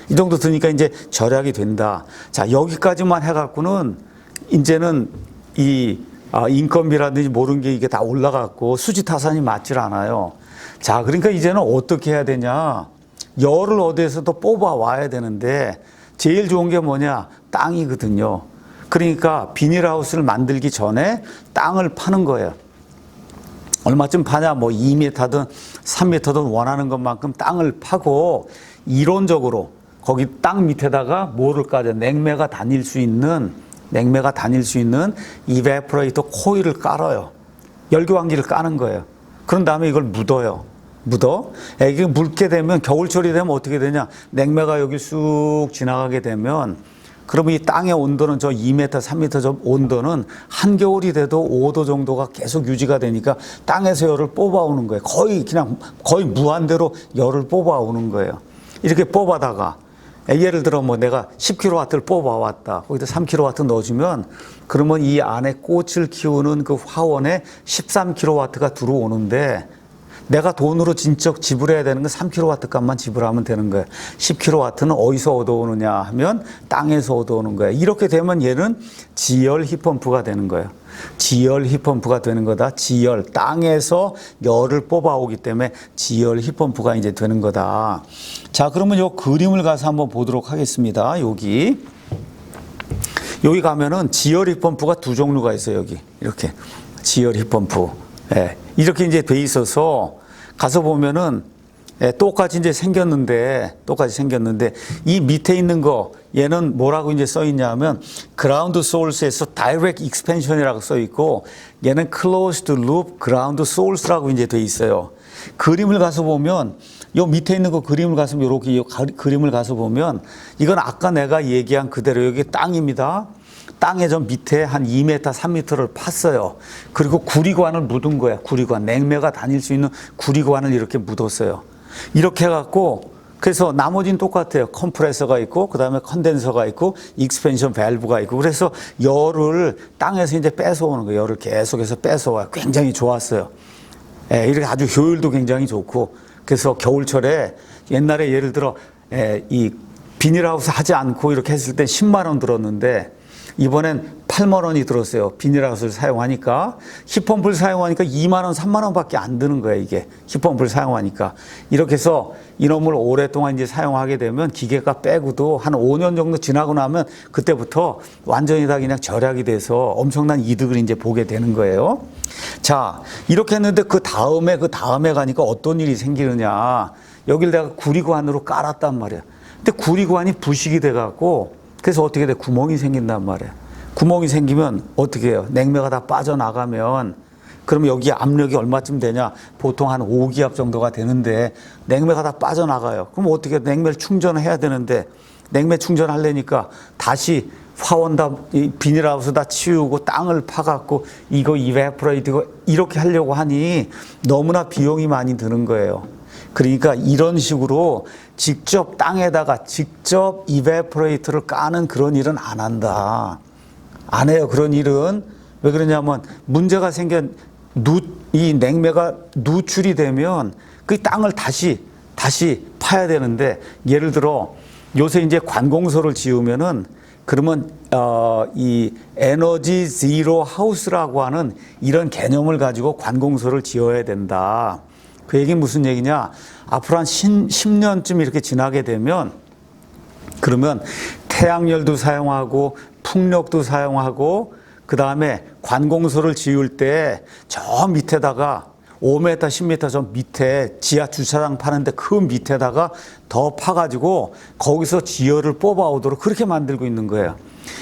이 정도 드니까 이제 절약이 된다. 자, 여기까지만 해갖고는 이제는 이 인건비라든지 모르는 게 이게 다 올라갔고 수지타산이 맞질 않아요. 자, 그러니까 이제는 어떻게 해야 되냐? 열을 어디에서도 뽑아 와야 되는데 제일 좋은 게 뭐냐? 땅이거든요. 그러니까 비닐하우스를 만들기 전에 땅을 파는 거예요. 얼마쯤 파냐? 뭐 2m든 3m든 원하는 것만큼 땅을 파고 이론적으로 거기 땅 밑에다가 뭐를 까죠? 냉매가 다닐 수 있는 이베포레이터 코일을 깔아요. 열교환기를 까는 거예요. 그런 다음에 이걸 묻어요. 이게 묽게 되면 겨울철이 되면 어떻게 되냐? 냉매가 여기 쑥 지나가게 되면 그러면 이 땅의 온도는 저 2m, 3m 저 온도는 한겨울이 돼도 5도 정도가 계속 유지가 되니까 땅에서 열을 뽑아오는 거예요. 거의 무한대로 열을 뽑아오는 거예요. 이렇게 뽑아다가 예를 들어 뭐 내가 10kW를 뽑아왔다. 거기다 3kW 넣어주면 그러면 이 안에 꽃을 키우는 그 화원에 13kW가 들어오는데 내가 돈으로 진짜 지불해야 되는 건 3kW 값만 지불하면 되는 거예요. 10kW는 어디서 얻어오느냐 하면 땅에서 얻어오는 거예요. 이렇게 되면 얘는 지열 힙펌프가 되는 거예요. 지열 힙펌프가 되는 거다. 지열, 땅에서 열을 뽑아오기 때문에 지열 힙펌프가 이제 되는 거다. 자, 그러면 요 그림을 가서 한번 보도록 하겠습니다. 여기 가면은 지열 힙펌프가 두 종류가 있어요. 여기 이렇게 지열 힙펌프. 이렇게 이제 돼 있어서 가서 보면은 똑같이 이제 생겼는데 이 밑에 있는 거 얘는 뭐라고 이제 써 있냐면 그라운드 소urce에서 다이렉트 익스펜션이라고 써 있고 얘는 클로즈드 루프 그라운드 소urce라고 이제 돼 있어요. 그림을 가서 보면 요 밑에 있는 거 그림을 가서 이렇게 그림을 가서 보면 이건 아까 내가 얘기한 그대로 여기 땅입니다. 땅에 좀 밑에 한 2m, 3m를 팠어요. 그리고 구리관을 묻은 거야. 구리관. 냉매가 다닐 수 있는 구리관을 이렇게 묻었어요. 이렇게 해갖고 그래서 나머지는 똑같아요. 컴프레서가 있고 그 다음에 컨덴서가 있고 익스펜션 밸브가 있고 그래서 열을 땅에서 이제 뺏어오는 거예요. 열을 계속해서 뺏어와요. 굉장히 좋았어요. 이렇게 아주 효율도 굉장히 좋고 그래서 겨울철에 옛날에 예를 들어 이 비닐하우스 하지 않고 이렇게 했을 때 10만 원 들었는데 이번엔 8만 원이 들었어요. 비닐하우스를 사용하니까. 힙펌프를 사용하니까 2만 원, 3만 원밖에 안 드는 거예요, 이게. 힙펌프를 사용하니까. 이렇게 해서 이놈을 오랫동안 이제 사용하게 되면 기계가 빼고도 한 5년 정도 지나고 나면 그때부터 완전히 다 그냥 절약이 돼서 엄청난 이득을 이제 보게 되는 거예요. 자, 이렇게 했는데 그 다음에 가니까 어떤 일이 생기느냐. 여길 내가 구리관으로 깔았단 말이야. 근데 구리관이 부식이 돼갖고 그래서 어떻게 돼? 구멍이 생긴단 말이에요. 구멍이 생기면 어떻게 해요? 냉매가 다 빠져나가면 그러면 여기 압력이 얼마쯤 되냐? 보통 한 5기압 정도가 되는데 냉매가 다 빠져나가요. 그럼 어떻게 해요? 냉매를 충전해야 되는데 냉매 충전하려니까 다시 화원 다 비닐하우스 다 치우고 땅을 파갖고 이거 이베퍼레이트 이렇게 하려고 하니 너무나 비용이 많이 드는 거예요. 그러니까 이런 식으로 직접 땅에다가 직접 이베퍼레이터를 까는 그런 일은 안 한다. 안 해요. 그런 일은. 왜 그러냐면 문제가 생긴 이 냉매가 누출이 되면 그 땅을 다시 파야 되는데 예를 들어 요새 이제 관공서를 지으면은 그러면 이 에너지 제로 하우스라고 하는 이런 개념을 가지고 관공서를 지어야 된다. 그 얘기는 무슨 얘기냐? 앞으로 한 10년쯤 이렇게 지나게 되면 그러면 태양열도 사용하고 풍력도 사용하고 그 다음에 관공서를 지을 때 저 밑에다가 5m, 10m 저 밑에 지하 주차장 파는데 그 밑에다가 더 파가지고 거기서 지열을 뽑아오도록 그렇게 만들고 있는 거예요.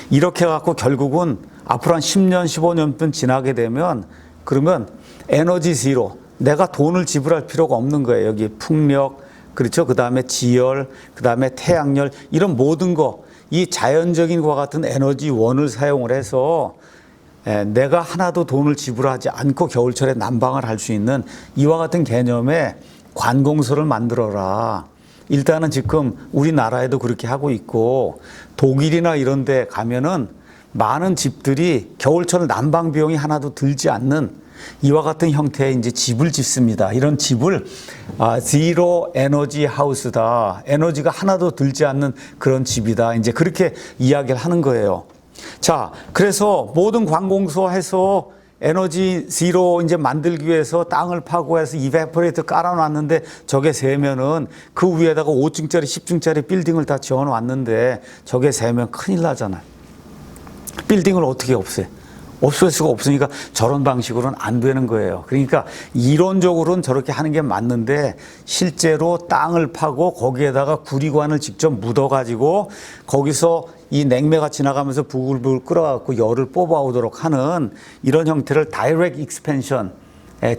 이렇게 해갖고 결국은 앞으로 한 10년, 15년쯤 지나게 되면 그러면 에너지 제로 내가 돈을 지불할 필요가 없는 거예요. 여기 풍력, 그렇죠? 그 다음에 지열, 그 다음에 태양열, 이런 모든 거, 이 자연적인 것과 같은 에너지원을 사용을 해서 내가 하나도 돈을 지불하지 않고 겨울철에 난방을 할 수 있는 이와 같은 개념의 관공서를 만들어라. 일단은 지금 우리나라에도 그렇게 하고 있고 독일이나 이런 데 가면은 많은 집들이 겨울철 난방 비용이 하나도 들지 않는 이와 같은 형태의 이제 집을 짓습니다. 이런 집을 제로 에너지 하우스다. 에너지가 하나도 들지 않는 그런 집이다. 이제 그렇게 이야기를 하는 거예요. 자, 그래서 모든 관공서 해서 에너지 제로 이제 만들기 위해서 땅을 파고 해서 이베퍼레이터 깔아놨는데 저게 새면은 그 위에다가 5층짜리, 10층짜리 빌딩을 다 지어놨는데 저게 새면 큰일 나잖아요. 빌딩을 어떻게 없애? 없앨 수가 없으니까 저런 방식으로는 안 되는 거예요. 그러니까 이론적으로는 저렇게 하는 게 맞는데 실제로 땅을 파고 거기에다가 구리관을 직접 묻어가지고 거기서 이 냉매가 지나가면서 부글부글 끓어갖고 열을 뽑아오도록 하는 이런 형태를 다이렉트 익스펜션,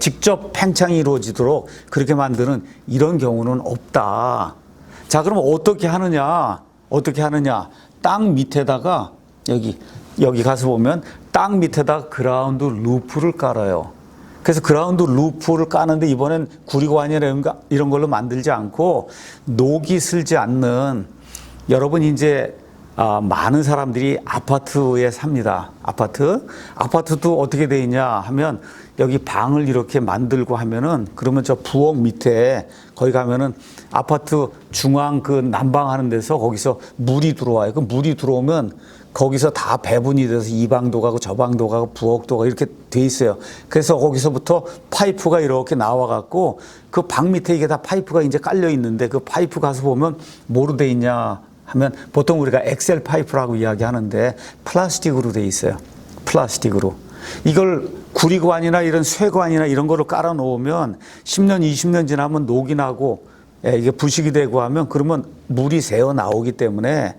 직접 팽창이 이루어지도록 그렇게 만드는 이런 경우는 없다. 자, 그럼 어떻게 하느냐? 땅 밑에다가 여기 가서 보면 땅 밑에다 그라운드 루프를 깔아요. 그래서 그라운드 루프를 까는데 이번엔 구리관이나 이런 걸로 만들지 않고 녹이 슬지 않는 여러분 이제 많은 사람들이 아파트에 삽니다. 아파트도 어떻게 돼 있냐 하면 여기 방을 이렇게 만들고 하면은 그러면 저 부엌 밑에 거기 가면은 아파트 중앙 그 난방하는 데서 거기서 물이 들어와요. 그 물이 들어오면 거기서 다 배분이 돼서 이 방도 가고 저 방도 가고 부엌도 가고 이렇게 돼 있어요. 그래서 거기서부터 파이프가 이렇게 나와갖고 그 방 밑에 이게 다 파이프가 이제 깔려 있는데 그 파이프 가서 보면 뭐로 돼 있냐 하면 보통 우리가 엑셀 파이프라고 이야기하는데 플라스틱으로 돼 있어요. 플라스틱으로. 이걸 구리관이나 이런 쇠관이나 이런 거로 깔아 놓으면 10년, 20년 지나면 녹이 나고 이게 부식이 되고 하면 그러면 물이 새어 나오기 때문에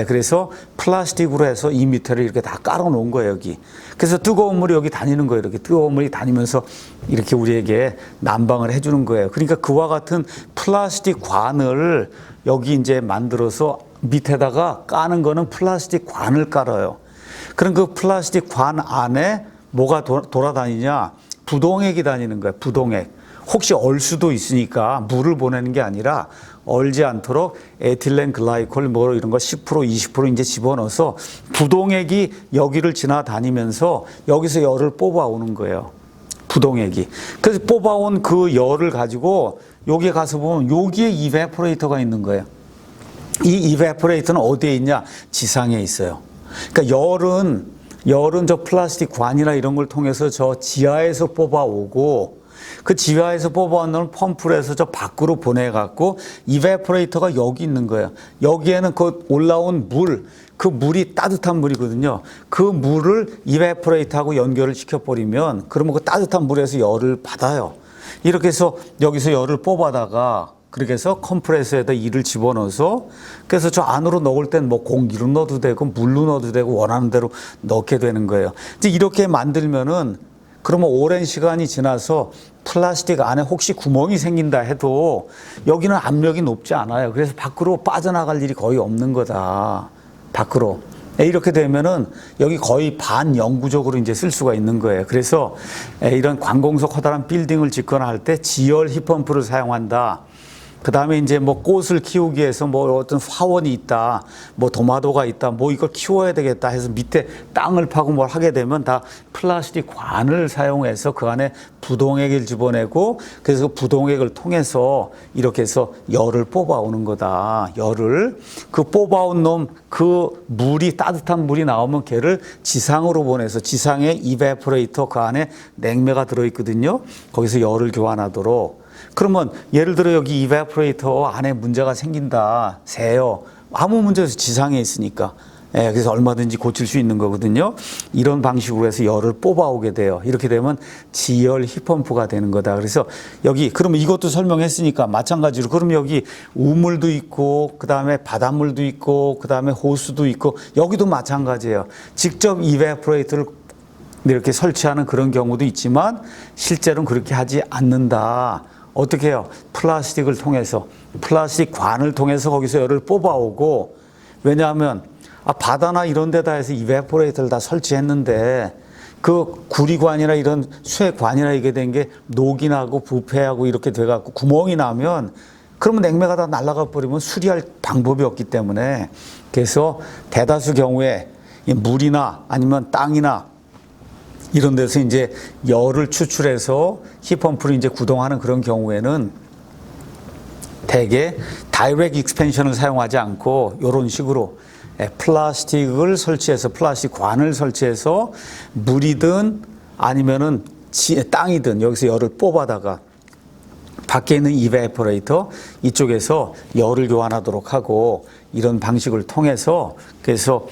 그래서 플라스틱으로 해서 이 밑에를 이렇게 다 깔아 놓은 거예요, 여기. 그래서 뜨거운 물이 여기 다니는 거예요. 이렇게 뜨거운 물이 다니면서 이렇게 우리에게 난방을 해주는 거예요. 그러니까 그와 같은 플라스틱 관을 여기 이제 만들어서 밑에다가 까는 거는 플라스틱 관을 깔아요. 그럼 그 플라스틱 관 안에 뭐가 돌아다니냐? 부동액이 다니는 거예요, 부동액. 혹시 얼 수도 있으니까 물을 보내는 게 아니라 얼지 않도록 에틸렌 글라이콜 뭐 이런 거 10% 20% 이제 집어넣어서 부동액이 여기를 지나다니면서 여기서 열을 뽑아오는 거예요. 부동액이. 그래서 뽑아온 그 열을 가지고 여기에 가서 보면 여기에 이베퍼레이터가 있는 거예요. 이 이베포레이터는 어디에 있냐? 지상에 있어요. 그러니까 열은 저 플라스틱 관이나 이런 걸 통해서 저 지하에서 뽑아오고, 그 지하에서 뽑아온 걸 펌프를 해서 저 밖으로 보내갖고 이베포레이터가 여기 있는 거예요. 여기에는 그 올라온 그 물이 따뜻한 물이거든요. 그 물을 이베포레이터하고 연결을 시켜버리면 그러면 그 따뜻한 물에서 열을 받아요. 이렇게 해서 여기서 열을 뽑아다가 그렇게 해서 컴프레서에다 이를 집어넣어서 그래서 저 안으로 넣을 땐 뭐 공기로 넣어도 되고 물로 넣어도 되고 원하는 대로 넣게 되는 거예요. 이제 이렇게 만들면은 그러면 오랜 시간이 지나서 플라스틱 안에 혹시 구멍이 생긴다 해도 여기는 압력이 높지 않아요. 그래서 밖으로 빠져나갈 일이 거의 없는 거다. 밖으로. 이렇게 되면은 여기 거의 반영구적으로 이제 쓸 수가 있는 거예요. 그래서 이런 관공서 커다란 빌딩을 짓거나 할 때 지열 힙펌프를 사용한다. 그 다음에 이제 뭐 꽃을 키우기 위해서 뭐 어떤 화원이 있다, 뭐 도마도가 있다, 뭐 이걸 키워야 되겠다 해서 밑에 땅을 파고 뭘 하게 되면 다 플라스틱 관을 사용해서 그 안에 부동액을 집어내고 그래서 그 부동액을 통해서 이렇게 해서 열을 뽑아오는 거다. 열을. 그 뽑아온 놈, 그 물이, 따뜻한 물이 나오면 걔를 지상으로 보내서 지상에 이베포레이터 그 안에 냉매가 들어있거든요. 거기서 열을 교환하도록. 그러면 예를 들어 여기 이베포레이터 안에 문제가 생긴다, 새요. 아무 문제 없이 지상에 있으니까. 그래서 얼마든지 고칠 수 있는 거거든요. 이런 방식으로 해서 열을 뽑아오게 돼요. 이렇게 되면 지열 힙펌프가 되는 거다. 그래서 여기 그러면 이것도 설명했으니까 마찬가지로 그럼 여기 우물도 있고 그 다음에 바닷물도 있고 그 다음에 호수도 있고 여기도 마찬가지예요. 직접 이베포레이터를 이렇게 설치하는 그런 경우도 있지만 실제로는 그렇게 하지 않는다. 어떻게 해요? 플라스틱을 통해서, 플라스틱 관을 통해서 거기서 열을 뽑아오고, 왜냐하면 바다나 이런 데다 해서 이베포레이터를 다 설치했는데 그 구리관이나 이런 쇠관이나 이게 된 게 녹이 나고 부패하고 이렇게 돼갖고 구멍이 나면 그러면 냉매가 다 날아가 버리면 수리할 방법이 없기 때문에 그래서 대다수 경우에 물이나 아니면 땅이나 이런 데서 이제 열을 추출해서 힙펌프를 이제 구동하는 그런 경우에는 대개 다이렉트 익스펜션을 사용하지 않고 이런 식으로 플라스틱을 설치해서 플라스틱 관을 설치해서 물이든 아니면은 땅이든 여기서 열을 뽑아다가 밖에 있는 이베포레이터 이쪽에서 열을 교환하도록 하고 이런 방식을 통해서 그래서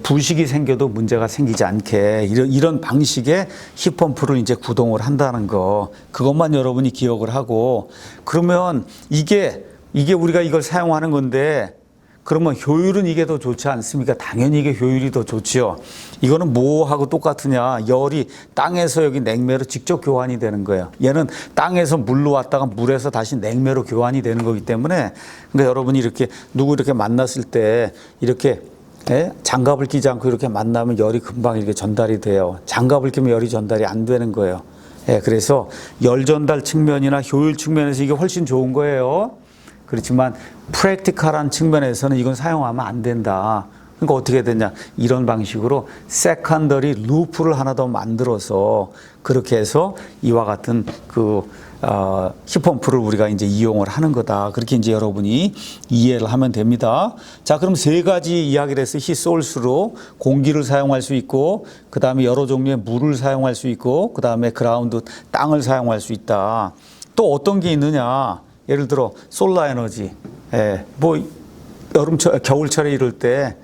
부식이 생겨도 문제가 생기지 않게 이런 방식의 힙펌프를 이제 구동을 한다는 거 그것만 여러분이 기억을 하고 그러면 이게 우리가 이걸 사용하는 건데 그러면 효율은 이게 더 좋지 않습니까? 당연히 이게 효율이 더 좋지요. 이거는 뭐하고 똑같으냐? 열이 땅에서 여기 냉매로 직접 교환이 되는 거예요. 얘는 땅에서 물로 왔다가 물에서 다시 냉매로 교환이 되는 거기 때문에 그러니까 여러분이 이렇게 누구 이렇게 만났을 때 이렇게 장갑을 끼지 않고 이렇게 만나면 열이 금방 이렇게 전달이 돼요. 장갑을 끼면 열이 전달이 안 되는 거예요. 그래서 열 전달 측면이나 효율 측면에서 이게 훨씬 좋은 거예요. 그렇지만 프랙티컬한 측면에서는 이건 사용하면 안 된다. 그러니까 어떻게 되냐? 이런 방식으로 세컨더리 루프를 하나 더 만들어서 그렇게 해서 이와 같은 힙펌프를 우리가 이제 이용을 하는 거다. 그렇게 이제 여러분이 이해를 하면 됩니다. 자, 그럼 세 가지 이야기를 해서 히소울스로 공기를 사용할 수 있고, 그 다음에 여러 종류의 물을 사용할 수 있고, 그 다음에 그라운드 땅을 사용할 수 있다. 또 어떤 게 있느냐? 예를 들어 솔라 에너지, 뭐 겨울철에 이럴 때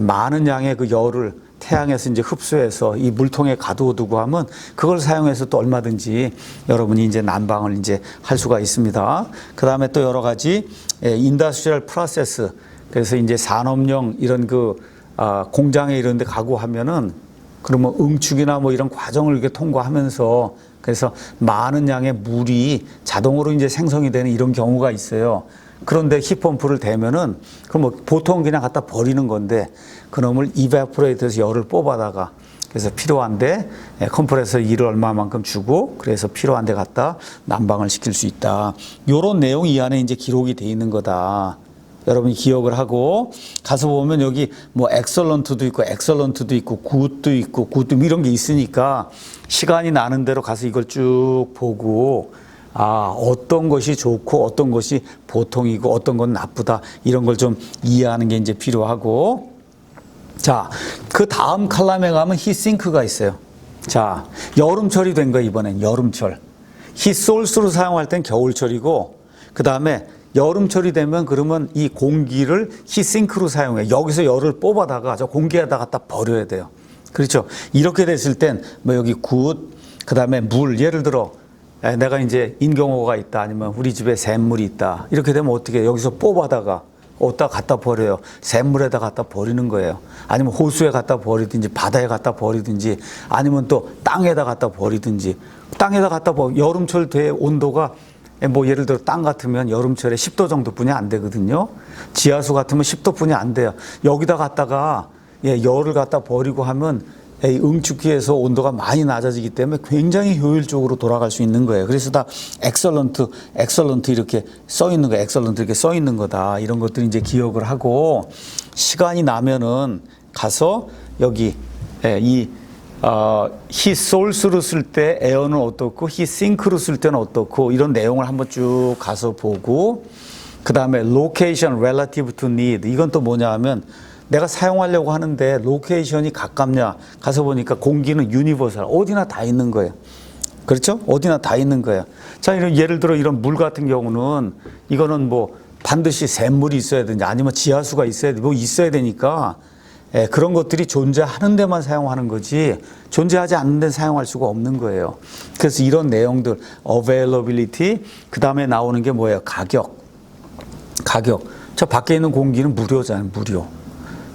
많은 양의 그 열을 태양에서 이제 흡수해서 이 물통에 가두어두고 하면 그걸 사용해서 또 얼마든지 여러분이 이제 난방을 이제 할 수가 있습니다. 그 다음에 또 여러 가지 인더스트리얼 프로세스, 그래서 이제 산업용 이런 공장에 이런 데 가고 하면은 그러면 응축이나 뭐 이런 과정을 이렇게 통과하면서 그래서 많은 양의 물이 자동으로 이제 생성이 되는 이런 경우가 있어요. 그런데 힙펌프를 대면은 그럼 보통 그냥 갖다 버리는 건데 그놈을 이베포레이터에서 열을 뽑아다가 그래서 필요한데 컴프레서 일을 얼마만큼 주고 그래서 필요한데 갖다 난방을 시킬 수 있다. 요런 내용이 이 안에 이제 기록이 돼 있는 거다. 여러분이 기억을 하고 가서 보면 여기 뭐 엑설런트도 있고 굿도 있고 이런 게 있으니까 시간이 나는 대로 가서 이걸 쭉 보고 어떤 것이 좋고 어떤 것이 보통이고 어떤 건 나쁘다 이런 걸 좀 이해하는 게 이제 필요하고 자, 그 다음 칼럼에 가면 히싱크가 있어요. 자, 여름철이 된 거예요, 이번엔 여름철. 히솔스로 사용할 땐 겨울철이고 그 다음에 여름철이 되면 그러면 이 공기를 히싱크로 사용해. 여기서 열을 뽑아다가 저 공기에다 갖다 버려야 돼요. 그렇죠? 이렇게 됐을 땐 뭐 여기 굿, 그 다음에 물, 예를 들어 내가 이제 인경호가 있다 아니면 우리 집에 샘물이 있다 이렇게 되면 어떻게 해요? 여기서 뽑아다가 어디다 갖다 버려요. 샘물에다 갖다 버리는 거예요. 아니면 호수에 갖다 버리든지 바다에 갖다 버리든지 아니면 또 땅에다 갖다 버리든지 땅에다 갖다 여름철 돼 온도가 뭐 예를 들어 땅 같으면 여름철에 10도 정도뿐이 안 되거든요. 지하수 같으면 10도뿐이 안 돼요. 여기다 갖다가 열을 갖다 버리고 하면 응축기에서 온도가 많이 낮아지기 때문에 굉장히 효율적으로 돌아갈 수 있는 거예요. 그래서 다 엑설런트 이렇게 써 있는 거, 엑설런트 이렇게 써 있는 거다. 이런 것들 이제 기억을 하고 시간이 나면은 가서 여기 히솔스로 쓸 때 에어는 어떻고 히싱크로 쓸 때는 어떻고 이런 내용을 한번 쭉 가서 보고 그 다음에 location relative to need 이건 또 뭐냐 하면 내가 사용하려고 하는데 로케이션이 가깝냐 가서 보니까 공기는 유니버설 어디나 다 있는 거예요. 그렇죠? 어디나 다 있는 거예요. 자, 이런 예를 들어 이런 물 같은 경우는 이거는 뭐 반드시 샘물이 있어야 되는지 아니면 지하수가 있어야 돼, 뭐 있어야 되니까 그런 것들이 존재하는 데만 사용하는 거지 존재하지 않는 데는 사용할 수가 없는 거예요. 그래서 이런 내용들 availability 그 다음에 나오는 게 뭐예요? 가격. 저 밖에 있는 공기는 무료잖아요. 무료.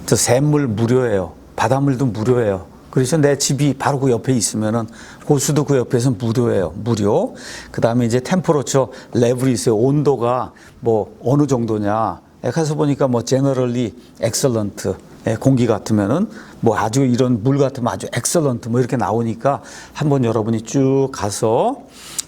저 샘물 무료예요. 바닷물도 무료예요. 그래서 내 집이 바로 그 옆에 있으면은 호수도 그 옆에서 무료예요. 무료. 그 다음에 이제 템퍼러처 레벨이 있어요. 온도가 뭐 어느 정도냐. 가서 보니까 뭐 generally excellent. 공기 같으면은 뭐 아주 이런 물 같으면 아주 excellent 뭐 이렇게 나오니까 한번 여러분이 쭉 가서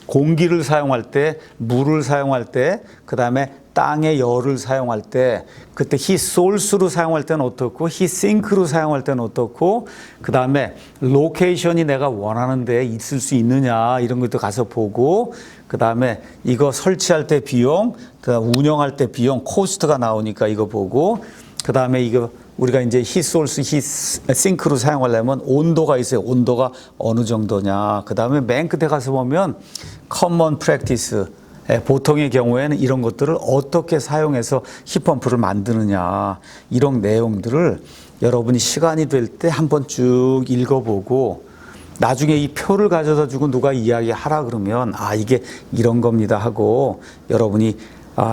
공기를 사용할 때, 물을 사용할 때, 그 다음에 땅의 열을 사용할 때 그때 히솔스로 사용할 때는 어떻고 히싱크로 사용할 때는 어떻고 그 다음에 로케이션이 내가 원하는 데 있을 수 있느냐 이런 것도 가서 보고 그 다음에 이거 설치할 때 비용 그다음 운영할 때 비용 코스트가 나오니까 이거 보고 그 다음에 이거 우리가 이제 히솔스 히싱크로 사용하려면 온도가 있어요. 온도가 어느 정도냐 그 다음에 맨 끝에 가서 보면 common practice 보통의 경우에는 이런 것들을 어떻게 사용해서 힙펌프를 만드느냐 이런 내용들을 여러분이 시간이 될 때 한번 쭉 읽어보고 나중에 이 표를 가져다 주고 누가 이야기하라 그러면 이게 이런 겁니다 하고 여러분이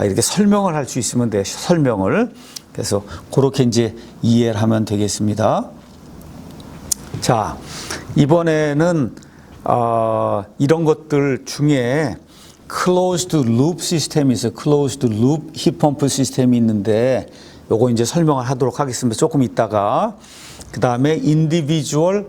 이렇게 설명을 할 수 있으면 돼요. 설명을. 그래서 그렇게 이제 이해를 하면 되겠습니다. 자, 이번에는 이런 것들 중에 closed loop 시스템이 있어요. closed loop 힙펌프 시스템이 있는데 요거 이제 설명을 하도록 하겠습니다. 조금 있다가. 그 다음에 individual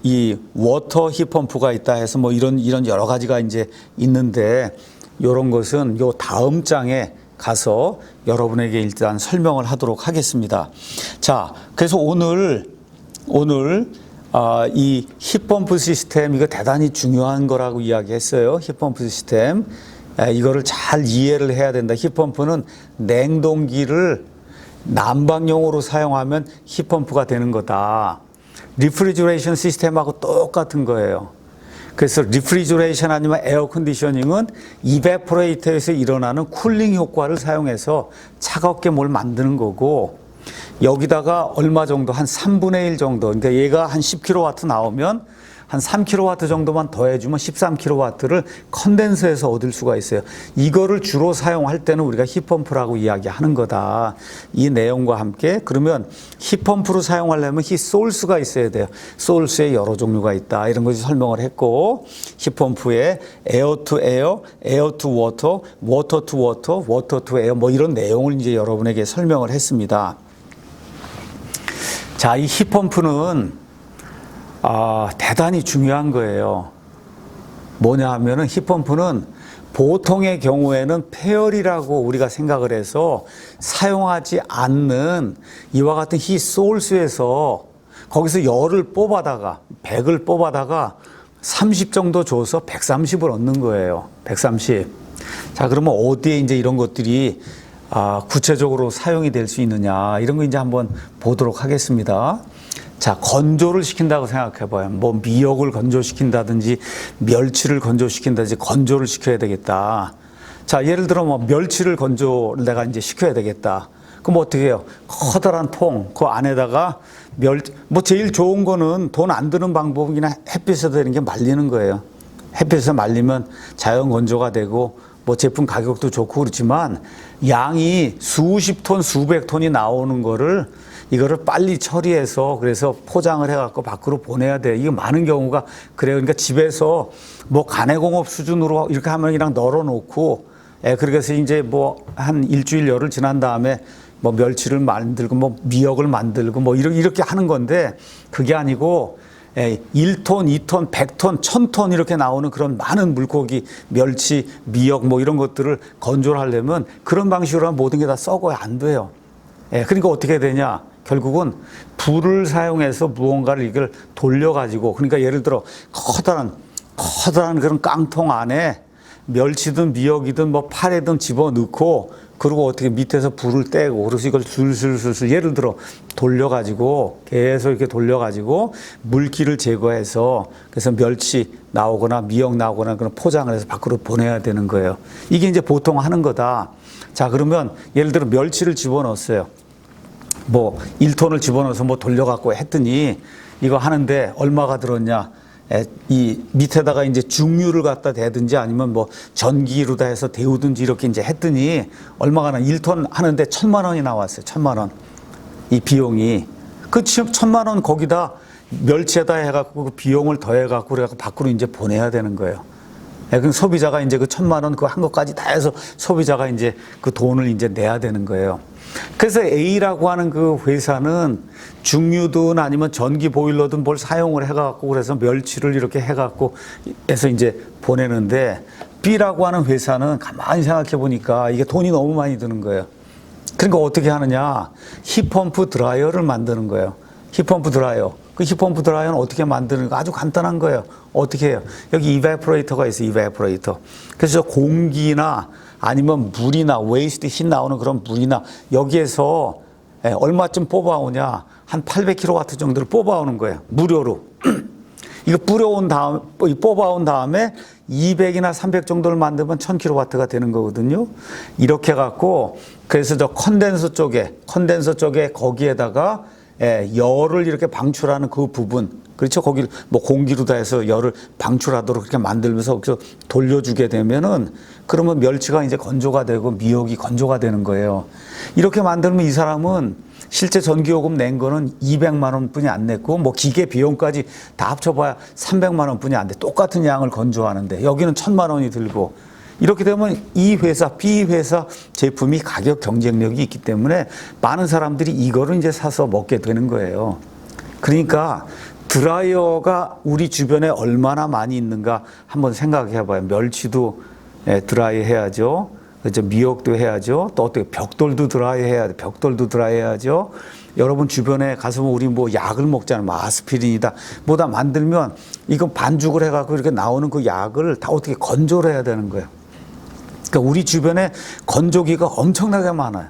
이 워터 힙펌프가 있다 해서 뭐 이런 여러 가지가 이제 있는데 요런 것은 요 다음 장에 가서 여러분에게 일단 설명을 하도록 하겠습니다. 자, 그래서 오늘 이 힙펌프 시스템 이거 대단히 중요한 거라고 이야기했어요. 힙펌프 시스템 이거를 잘 이해를 해야 된다. 힙펌프는 냉동기를 난방용으로 사용하면 힙펌프가 되는 거다. 리프리저레이션 시스템하고 똑같은 거예요. 그래서 리프리저레이션 아니면 에어 컨디셔닝은 이베포레이터에서 일어나는 쿨링 효과를 사용해서 차갑게 뭘 만드는 거고 여기다가 얼마 정도 한 3분의 1 정도 그러니까 얘가 한 10kW 나오면 한 3kW 정도만 더해주면 13kW를 컨덴서에서 얻을 수가 있어요. 이거를 주로 사용할 때는 우리가 힙펌프라고 이야기하는 거다. 이 내용과 함께 그러면 힙펌프로 사용하려면 힙솔스가 있어야 돼요. 솔스에 여러 종류가 있다. 이런 것을 설명을 했고 힙펌프에 에어 투 에어, 에어 투 워터, 워터 투 워터, 워터 투 에어 뭐 이런 내용을 이제 여러분에게 설명을 했습니다. 자, 이 힙펌프는 대단히 중요한 거예요. 뭐냐 하면은 힙펌프는 보통의 경우에는 폐열이라고 우리가 생각을 해서 사용하지 않는 이와 같은 히솔스에서 거기서 열을 뽑아다가 백을 뽑아다가 30 정도 줘서 130을 얻는 거예요. 130. 자, 그러면 어디에 이제 이런 것들이 구체적으로 사용이 될 수 있느냐, 이런 거 이제 한번 보도록 하겠습니다. 자, 건조를 시킨다고 생각해 봐요. 뭐 미역을 건조시킨다든지 멸치를 건조시킨다든지 건조를 시켜야 되겠다. 자, 예를 들어 뭐 멸치를 건조를 내가 이제 시켜야 되겠다. 그럼 어떻게 해요? 커다란 통, 그 안에다가 뭐 제일 좋은 거는 돈 안 드는 방법은 그냥 햇빛에서 되는 게 말리는 거예요. 햇빛에서 말리면 자연 건조가 되고 뭐 제품 가격도 좋고 그렇지만 양이 수십 톤, 수백 톤이 나오는 거를 이거를 빨리 처리해서 그래서 포장을 해갖고 밖으로 보내야 돼. 이게 많은 경우가 그래요. 그러니까 집에서 뭐 가내공업 수준으로 이렇게 하면 그냥 널어놓고, 그래서 이제 뭐 한 일주일 열흘 지난 다음에 뭐 멸치를 만들고 뭐 미역을 만들고 뭐 이렇게 하는 건데, 그게 아니고 1톤, 2톤, 100톤, 1000톤 이렇게 나오는 그런 많은 물고기, 멸치, 미역 뭐 이런 것들을 건조를 하려면 그런 방식으로 하면 모든 게 다 썩어야 안 돼요. 그러니까 어떻게 되냐? 결국은 불을 사용해서 무언가를 이걸 돌려가지고, 그러니까 예를 들어 커다란 그런 깡통 안에 멸치든 미역이든 뭐 파래든 집어넣고, 그리고 어떻게 밑에서 불을 떼고, 그래서 이걸 술술술술 예를 들어 돌려가지고 계속 이렇게 돌려가지고 물기를 제거해서, 그래서 멸치 나오거나 미역 나오거나 그런 포장을 해서 밖으로 보내야 되는 거예요. 이게 이제 보통 하는 거다. 자, 그러면 예를 들어 멸치를 집어넣었어요. 뭐 1톤을 집어넣어서 뭐 돌려갖고 했더니 이거 하는데 얼마가 들었냐? 이 밑에다가 이제 중유를 갖다 대든지 아니면 뭐 전기로다 해서 데우든지 이렇게 이제 했더니 얼마가 나? 1톤 하는데 1000만 원이 나왔어요. 1000만 원. 이 비용이. 그 1000만 원 거기다 멸치에다 해갖고 그 비용을 더해갖고 그래갖고 밖으로 이제 보내야 되는 거예요. 그럼 소비자가 이제 그 1000만 원 그 한 것까지 다 해서 소비자가 이제 그 돈을 이제 내야 되는 거예요. 그래서 A라고 하는 그 회사는 중유든 아니면 전기 보일러든 뭘 사용을 해갖고 그래서 멸치를 이렇게 해갖고 해서 이제 보내는데, B라고 하는 회사는 가만히 생각해 보니까 이게 돈이 너무 많이 드는 거예요. 그러니까 어떻게 하느냐? 힙펌프 드라이어를 만드는 거예요. 힙펌프 드라이어. 그 힙펌프 드라이어는 어떻게 만드는가? 아주 간단한 거예요. 어떻게 해요? 여기 이베포레이터가 있어요. 이베포레이터. 그래서 공기나 아니면 물이나 웨이스트 흰 나오는 그런 물이나 여기에서 얼마쯤 뽑아오냐? 한 800kW 정도를 뽑아오는 거예요. 무료로. 이거 뽑아온 다음에 200이나 300 정도를 만들면 1000kW가 되는 거거든요. 이렇게 해갖고, 그래서 저 컨덴서 쪽에 거기에다가 열을 이렇게 방출하는 그 부분, 그렇죠? 거기를 뭐 공기로 다 해서 열을 방출하도록 그렇게 만들면서 거기서 돌려주게 되면은, 그러면 멸치가 이제 건조가 되고 미역이 건조가 되는 거예요. 이렇게 만들면 이 사람은 실제 전기요금 낸 거는 200만 원뿐이 안 냈고, 뭐 기계 비용까지 다 합쳐봐야 300만 원뿐이 안 돼. 똑같은 양을 건조하는데 여기는 1000만 원이 들고. 이렇게 되면 이 회사, B 회사 제품이 가격 경쟁력이 있기 때문에 많은 사람들이 이거를 이제 사서 먹게 되는 거예요. 그러니까 드라이어가 우리 주변에 얼마나 많이 있는가 한번 생각해 봐요. 멸치도 드라이 해야죠. 그죠? 미역도 해야죠. 또 어떻게 벽돌도 드라이 해야 돼. 벽돌도 드라이 해야죠. 여러분 주변에 가서 우리 뭐 약을 먹잖아요. 뭐 아스피린이다. 뭐다 만들면 이거 반죽을 해갖고 이렇게 나오는 그 약을 다 어떻게 건조를 해야 되는 거예요. 그러니까 우리 주변에 건조기가 엄청나게 많아요.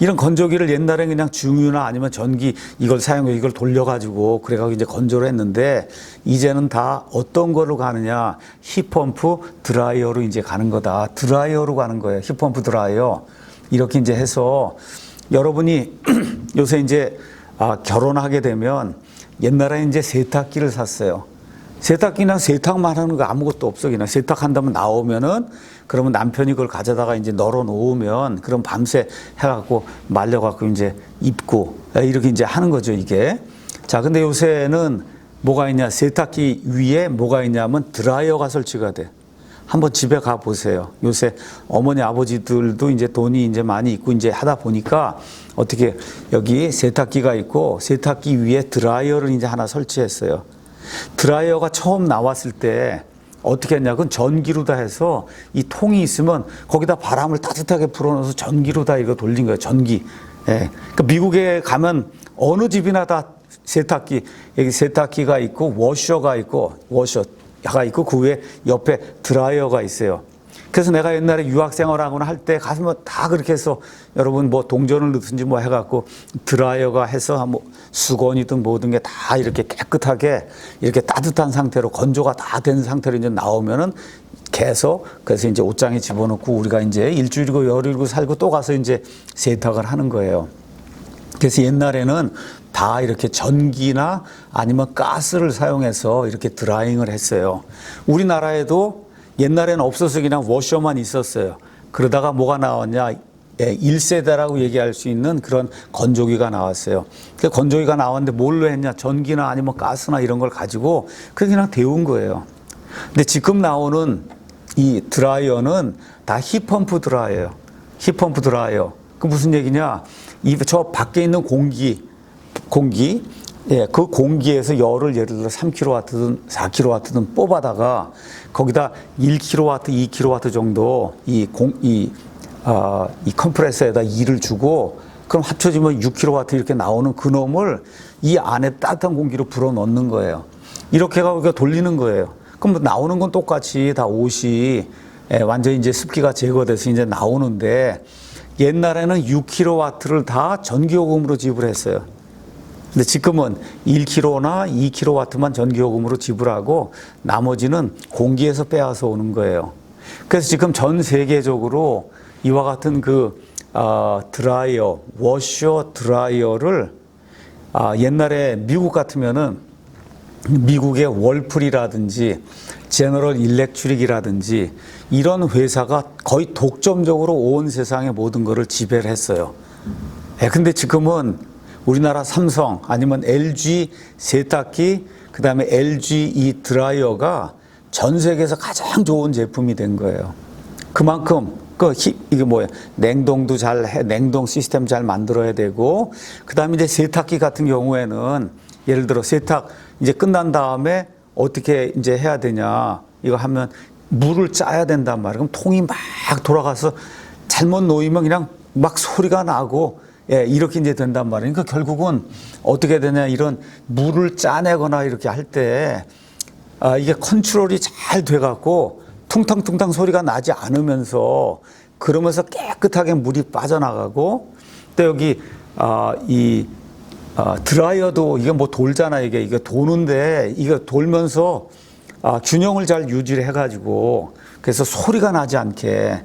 이런 건조기를 옛날에 그냥 중유나 아니면 전기 이걸 사용해 이걸 돌려가지고 그래가지고 이제 건조를 했는데, 이제는 다 어떤 거로 가느냐? 힙펌프 드라이어로 이제 가는 거다. 드라이어로 가는 거예요. 힙펌프 드라이어. 이렇게 이제 해서 여러분이 요새 이제 결혼하게 되면 옛날에 이제 세탁기를 샀어요. 세탁기는 세탁만 하는 거 아무것도 없어. 그냥 세탁한다면 나오면은, 그러면 남편이 그걸 가져다가 이제 널어 놓으면, 그럼 밤새 해갖고 말려갖고 이제 입고 이렇게 이제 하는 거죠, 이게. 자, 근데 요새는 뭐가 있냐? 세탁기 위에 뭐가 있냐면 드라이어가 설치가 돼. 한번 집에 가 보세요. 요새 어머니 아버지들도 이제 돈이 이제 많이 있고 이제 하다 보니까 어떻게 여기 세탁기가 있고 세탁기 위에 드라이어를 이제 하나 설치했어요. 드라이어가 처음 나왔을 때 어떻게 했냐? 그건 전기로 다 해서 이 통이 있으면 거기다 바람을 따뜻하게 불어넣어서 전기로 다 이거 돌린 거예요. 전기. 그러니까 미국에 가면 어느 집이나 다 세탁기, 여기 세탁기가 있고 워셔가 있고, 워셔 야가 있고 그 위에 옆에 드라이어가 있어요. 그래서 내가 옛날에 유학생활하거나 할 때 가서 다 그렇게 해서 여러분 뭐 동전을 넣든지 뭐 해갖고 드라이어가 해서 뭐 수건이든 뭐든 게 다 이렇게 깨끗하게 이렇게 따뜻한 상태로 건조가 다 된 상태로 이제 나오면은 계속 그래서 이제 옷장에 집어넣고 우리가 이제 일주일이고 열흘이고 살고 또 가서 이제 세탁을 하는 거예요. 그래서 옛날에는 다 이렇게 전기나 아니면 가스를 사용해서 이렇게 드라잉을 했어요. 우리나라에도 옛날에는 없어서 그냥 워셔만 있었어요. 그러다가 뭐가 나왔냐? 1세대라고 얘기할 수 있는 그런 건조기가 나왔어요. 그 건조기가 나왔는데 뭘로 했냐? 전기나 아니면 가스나 이런 걸 가지고 그냥 데운 거예요. 근데 지금 나오는 이 드라이어는 다 힙펌프 드라이어예요. 힙펌프 드라이어. 그 무슨 얘기냐? 저 밖에 있는 공기, 예, 그 공기에서 열을 예를 들어 3kW든 4kW든 뽑아다가 거기다 1kW, 2kW 정도 이 컴프레서에다 일을 주고 그럼 합쳐지면 6kW 이렇게 나오는 그 놈을 이 안에 따뜻한 공기로 불어 넣는 거예요. 이렇게 해서 우리가 돌리는 거예요. 그럼 나오는 건 똑같이 다 옷이 완전히 이제 습기가 제거돼서 이제 나오는데 옛날에는 6kW를 다 전기요금으로 지불했어요. 근데 지금은 1kW나 2kW만 전기요금으로 지불하고 나머지는 공기에서 빼앗아 오는 거예요. 그래서 지금 전 세계적으로 이와 같은 드라이어, 워셔 드라이어를 옛날에 미국 같으면은 미국의 월풀이라든지 제너럴 일렉트릭이라든지 이런 회사가 거의 독점적으로 온 세상의 모든 것을 지배를 했어요. 근데 지금은 우리나라 삼성 아니면 LG 세탁기 그다음에 LG 이 드라이어가 전 세계에서 가장 좋은 제품이 된 거예요. 그만큼 이게 뭐야? 냉동도 잘 해, 냉동 시스템 잘 만들어야 되고 그다음에 이제 세탁기 같은 경우에는 예를 들어 세탁 이제 끝난 다음에 어떻게 이제 해야 되냐? 이거 하면 물을 짜야 된단 말이에요. 그럼 통이 막 돌아가서 잘못 놓이면 그냥 막 소리가 나고 이렇게 이제 된단 말이에요. 그러니까 결국은 어떻게 되냐? 이런 물을 짜내거나 이렇게 할 때 이게 컨트롤이 잘 돼갖고 퉁탕퉁탕 소리가 나지 않으면서 그러면서 깨끗하게 물이 빠져나가고 또 여기 드라이어도 이게 뭐 돌잖아요. 이게 도는데 이게 돌면서 균형을 잘 유지를 해가지고 그래서 소리가 나지 않게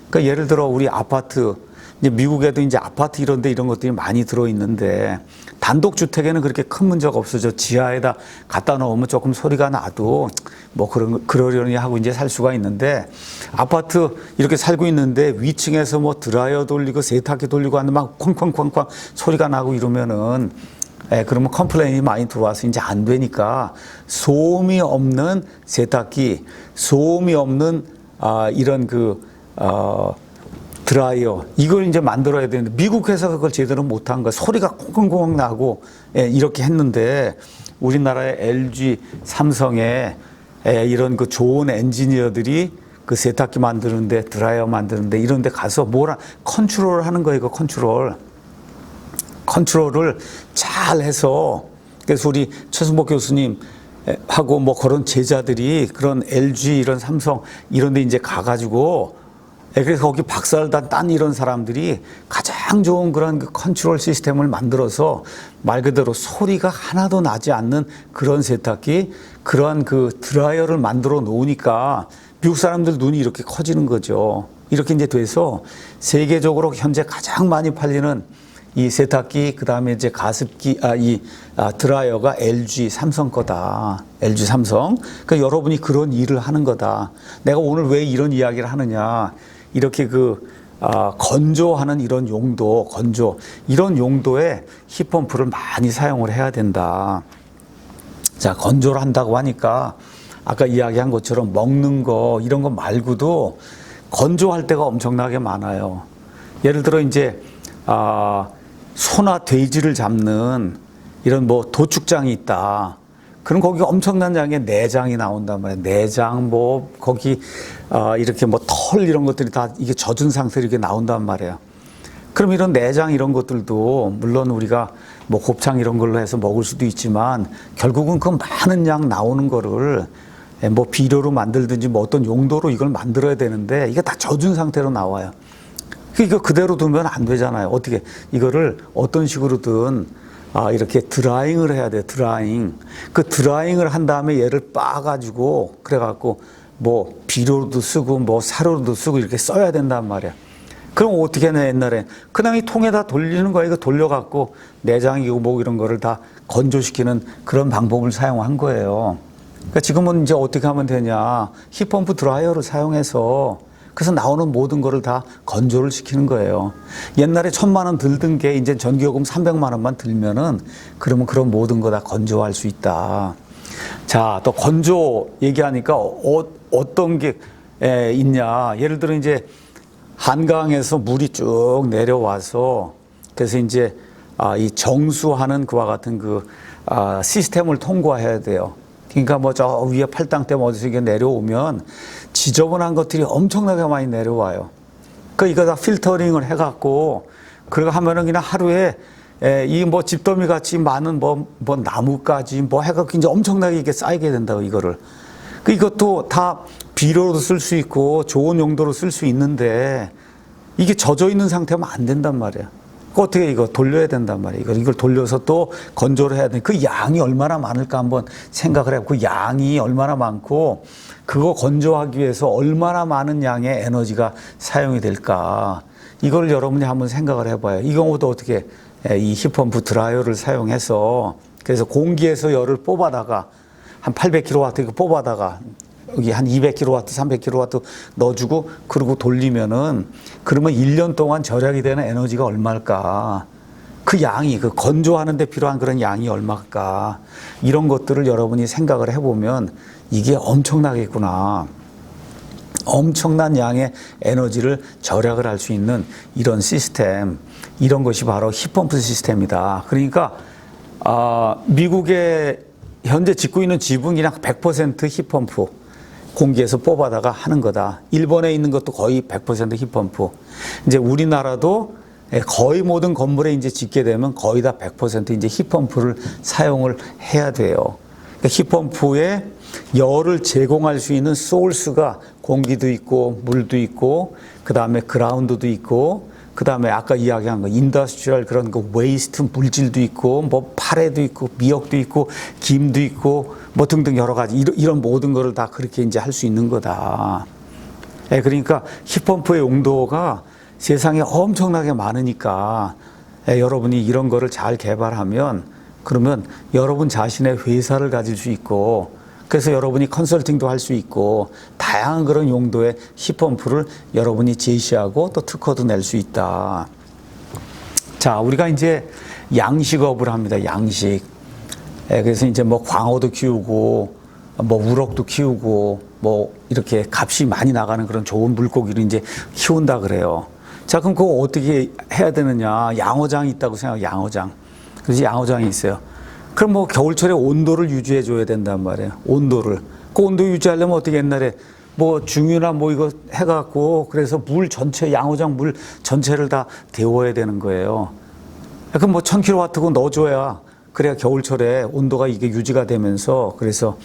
그러니까 예를 들어 우리 아파트 이제 미국에도 이제 아파트 이런데 이런 것들이 많이 들어있는데 단독 주택에는 그렇게 큰 문제가 없어져. 지하에다 갖다 놓으면 조금 소리가 나도 뭐 그러려니 하고 이제 살 수가 있는데 아파트 이렇게 살고 있는데 위층에서 뭐 드라이어 돌리고 세탁기 돌리고 하는데 막 쾅쾅쾅쾅 소리가 나고 이러면은 그러면 컴플레인이 많이 들어와서 이제 안 되니까 소음이 없는 세탁기, 소음이 없는 이런 드라이어 이걸 이제 만들어야 되는데 미국 회사가 그걸 제대로 못한 거야. 소리가 콩콩콩 나고 이렇게 했는데 우리나라의 LG, 삼성의 이런 좋은 엔지니어들이 그 세탁기 만드는데 드라이어 만드는데 이런 데 가서 컨트롤을 하는 거예요. 이거 컨트롤을 잘 해서 그래서 우리 최순복 교수님 하고 뭐 그런 제자들이 그런 LG 이런 삼성 이런 데 이제 가가지고 그래서 거기 박사를 딴 이런 사람들이 가장 좋은 그런 컨트롤 시스템을 만들어서 말 그대로 소리가 하나도 나지 않는 그런 세탁기, 그런 드라이어를 만들어 놓으니까 미국 사람들 눈이 이렇게 커지는 거죠. 이렇게 이제 돼서 세계적으로 현재 가장 많이 팔리는 이 세탁기, 그 다음에 이제 가습기, 드라이어가 LG 삼성 거다. LG 삼성. 그러니까 여러분이 그런 일을 하는 거다. 내가 오늘 왜 이런 이야기를 하느냐. 이렇게 건조하는 이런 용도, 이런 용도에 힙펌프를 많이 사용을 해야 된다. 자, 건조를 한다고 하니까 아까 이야기한 것처럼 먹는 거, 이런 거 말고도 건조할 때가 엄청나게 많아요. 예를 들어 이제, 소나 돼지를 잡는 이런 뭐 도축장이 있다. 그럼 거기 엄청난 양의 내장이 나온단 말이에요. 내장, 뭐, 거기, 이렇게 뭐 털 이런 것들이 다 이게 젖은 상태로 이렇게 나온단 말이에요. 그럼 이런 내장 이런 것들도 물론 우리가 뭐 곱창 이런 걸로 해서 먹을 수도 있지만 결국은 그 많은 양 나오는 거를 뭐 비료로 만들든지 뭐 어떤 용도로 이걸 만들어야 되는데 이게 다 젖은 상태로 나와요. 이거 그대로 두면 안 되잖아요. 어떻게 이거를 어떤 식으로든 이렇게 드라잉을 해야 돼요. 드라잉. 그 드라잉을 한 다음에 얘를 빻아가지고 그래갖고 뭐 비료로도 쓰고 뭐 사료로도 쓰고 이렇게 써야 된단 말이야. 그럼 어떻게 하냐 옛날에 그냥 이 통에다 돌리는 거야. 이거 돌려갖고 내장이고 뭐 이런 거를 다 건조시키는 그런 방법을 사용한 거예요. 그러니까 지금은 이제 어떻게 하면 되냐. 힙펌프 드라이어를 사용해서 그래서 나오는 모든 거를 다 건조를 시키는 거예요. 옛날에 1,000만 원 들던 게 이제 전기요금 300만 원만 들면은 그러면 그런 모든 거 다 건조할 수 있다. 자, 또 건조 얘기하니까 어떤 게 있냐. 예를 들어 이제 한강에서 물이 쭉 내려와서 그래서 이제 이 정수하는 그와 같은 그 시스템을 통과해야 돼요. 그러니까 뭐 저 위에 팔당 댐 어디서 이게 내려오면 지저분한 것들이 엄청나게 많이 내려와요. 그 이거 다 필터링을 해갖고 그러고 하면은 그냥 하루에 이 뭐 집더미 같이 많은 뭐 나무까지 뭐 해갖고 이제 엄청나게 이게 쌓이게 된다고 이거를. 그 이것도 다 비료로도 쓸 수 있고 좋은 용도로 쓸 수 있는데 이게 젖어 있는 상태면 안 된단 말이야. 어떻게 이거 돌려야 된단 말이에요. 이걸 돌려서 또 건조를 해야 돼. 그 양이 얼마나 많을까 한번 생각을 해보고 그 양이 얼마나 많고 그거 건조하기 위해서 얼마나 많은 양의 에너지가 사용이 될까. 이걸 여러분이 한번 생각을 해봐요. 이 경우도 어떻게 이 힙펌프 드라이어를 사용해서 그래서 공기에서 열을 뽑아다가 한 800kW 이거 뽑아다가 여기 한 200kW, 300kW 넣어주고 그러고 돌리면은 그러면 1년 동안 절약이 되는 에너지가 얼마일까? 그 양이 그 건조하는 데 필요한 그런 양이 얼마일까? 이런 것들을 여러분이 생각을 해보면 이게 엄청나겠구나. 엄청난 양의 에너지를 절약을 할 수 있는 이런 시스템, 이런 것이 바로 힙펌프 시스템이다. 그러니까 미국에 현재 짓고 있는 집은 그냥 100% 힙펌프. 공기에서 뽑아다가 하는 거다. 일본에 있는 것도 거의 100% 힙펌프. 이제 우리나라도 거의 모든 건물에 이제 짓게 되면 거의 다 100% 이제 힙펌프를 사용을 해야 돼요. 그러니까 힙펌프에 열을 제공할 수 있는 소스가 공기도 있고 물도 있고 그 다음에 그라운드도 있고 그 다음에 아까 이야기한 거 인더스트리얼 그런 거 웨이스트 물질도 있고 뭐 파래도 있고 미역도 있고 김도 있고 뭐 등등 여러 가지 이런 모든 거를 다 그렇게 이제 할 수 있는 거다. 그러니까 힙펌프의 용도가 세상에 엄청나게 많으니까 여러분이 이런 거를 잘 개발하면 그러면 여러분 자신의 회사를 가질 수 있고 그래서 여러분이 컨설팅도 할 수 있고 다양한 그런 용도의 힙펌프를 여러분이 제시하고 또 특허도 낼 수 있다. 자, 우리가 이제 양식업을 합니다. 양식. 그래서 이제 뭐 광어도 키우고 뭐 우럭도 키우고 뭐 이렇게 값이 많이 나가는 그런 좋은 물고기를 이제 키운다 그래요. 자, 그럼 그거 어떻게 해야 되느냐? 양어장이 있다고 생각해. 양어장. 그래서 양어장이 있어요. 그럼 뭐 겨울철에 온도를 유지해 줘야 된단 말이에요. 온도를. 그 온도 유지하려면 어떻게 옛날에 뭐 중유나 뭐 이거 해갖고 그래서 물 전체, 양어장 물 전체를 다 데워야 되는 거예요. 그럼 뭐 1000kW 넣어줘야 그래야 겨울철에 온도가 이게 유지가 되면서 그래서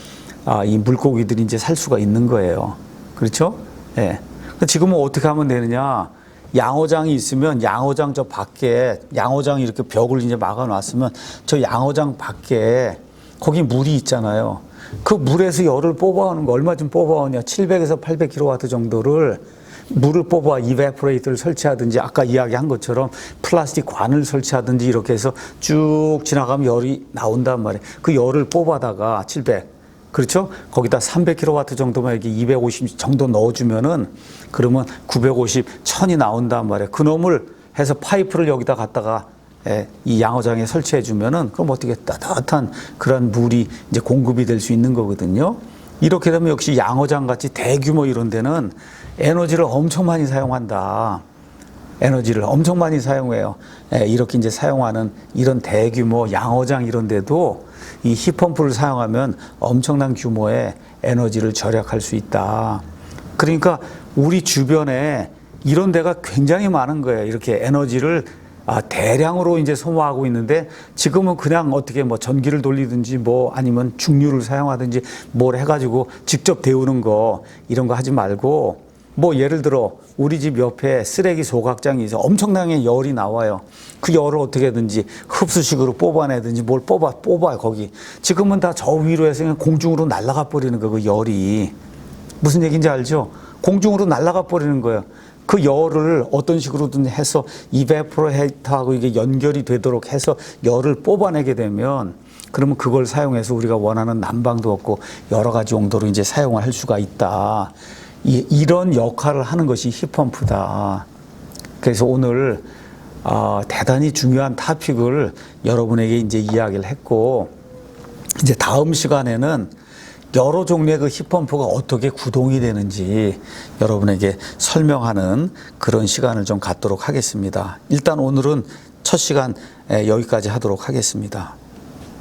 이 물고기들이 이제 살 수가 있는 거예요. 그렇죠? 예. 지금은 어떻게 하면 되느냐? 양어장이 있으면 양어장 저 밖에 양어장 이렇게 벽을 이제 막아 놨으면 저 양어장 밖에 거기 물이 있잖아요. 그 물에서 열을 뽑아오는 거 얼마 좀 뽑아오냐? 700에서 800kW 정도를 물을 뽑아 이베포레이터를 설치하든지 아까 이야기한 것처럼 플라스틱 관을 설치하든지 이렇게 해서 쭉 지나가면 열이 나온단 말이에요. 그 열을 뽑아다가 700 그렇죠? 거기다 300kW 정도만 여기 250 정도 넣어주면은 그러면 950, 1000이 나온단 말이에요. 그놈을 해서 파이프를 여기다 갖다가 이 양어장에 설치해 주면은 그럼 어떻게 따뜻한 그런 물이 이제 공급이 될 수 있는 거거든요. 이렇게 되면 역시 양어장 같이 대규모 이런 데는 에너지를 엄청 많이 사용한다. 에너지를 엄청 많이 사용해요. 이렇게 이제 사용하는 이런 대규모 양어장 이런 데도 이 힙펌프를 사용하면 엄청난 규모의 에너지를 절약할 수 있다. 그러니까 우리 주변에 이런 데가 굉장히 많은 거예요. 이렇게 에너지를 대량으로 이제 소모하고 있는데 지금은 그냥 어떻게 뭐 전기를 돌리든지 뭐 아니면 중류를 사용하든지 뭘 해가지고 직접 데우는 거 이런 거 하지 말고 뭐 예를 들어 우리 집 옆에 쓰레기 소각장이 있어 엄청나게 열이 나와요. 그 열을 어떻게든지 흡수식으로 뽑아내든지 뭘 뽑아요 거기. 지금은 다 저 위로 해서 그냥 공중으로 날아가 버리는 거 그 열이. 무슨 얘기인지 알죠? 공중으로 날아가 버리는 거예요. 그 열을 어떤 식으로든 해서 이베포레이터하고 이게 연결이 되도록 해서 열을 뽑아내게 되면 그러면 그걸 사용해서 우리가 원하는 난방도 없고 여러 가지 용도로 이제 사용할 수가 있다. 이런 역할을 하는 것이 히트펌프다. 그래서 오늘 대단히 중요한 토픽을 여러분에게 이제 이야기를 했고 이제 다음 시간에는 여러 종류의 그 히트펌프가 어떻게 구동이 되는지 여러분에게 설명하는 그런 시간을 좀 갖도록 하겠습니다. 일단 오늘은 첫 시간 여기까지 하도록 하겠습니다.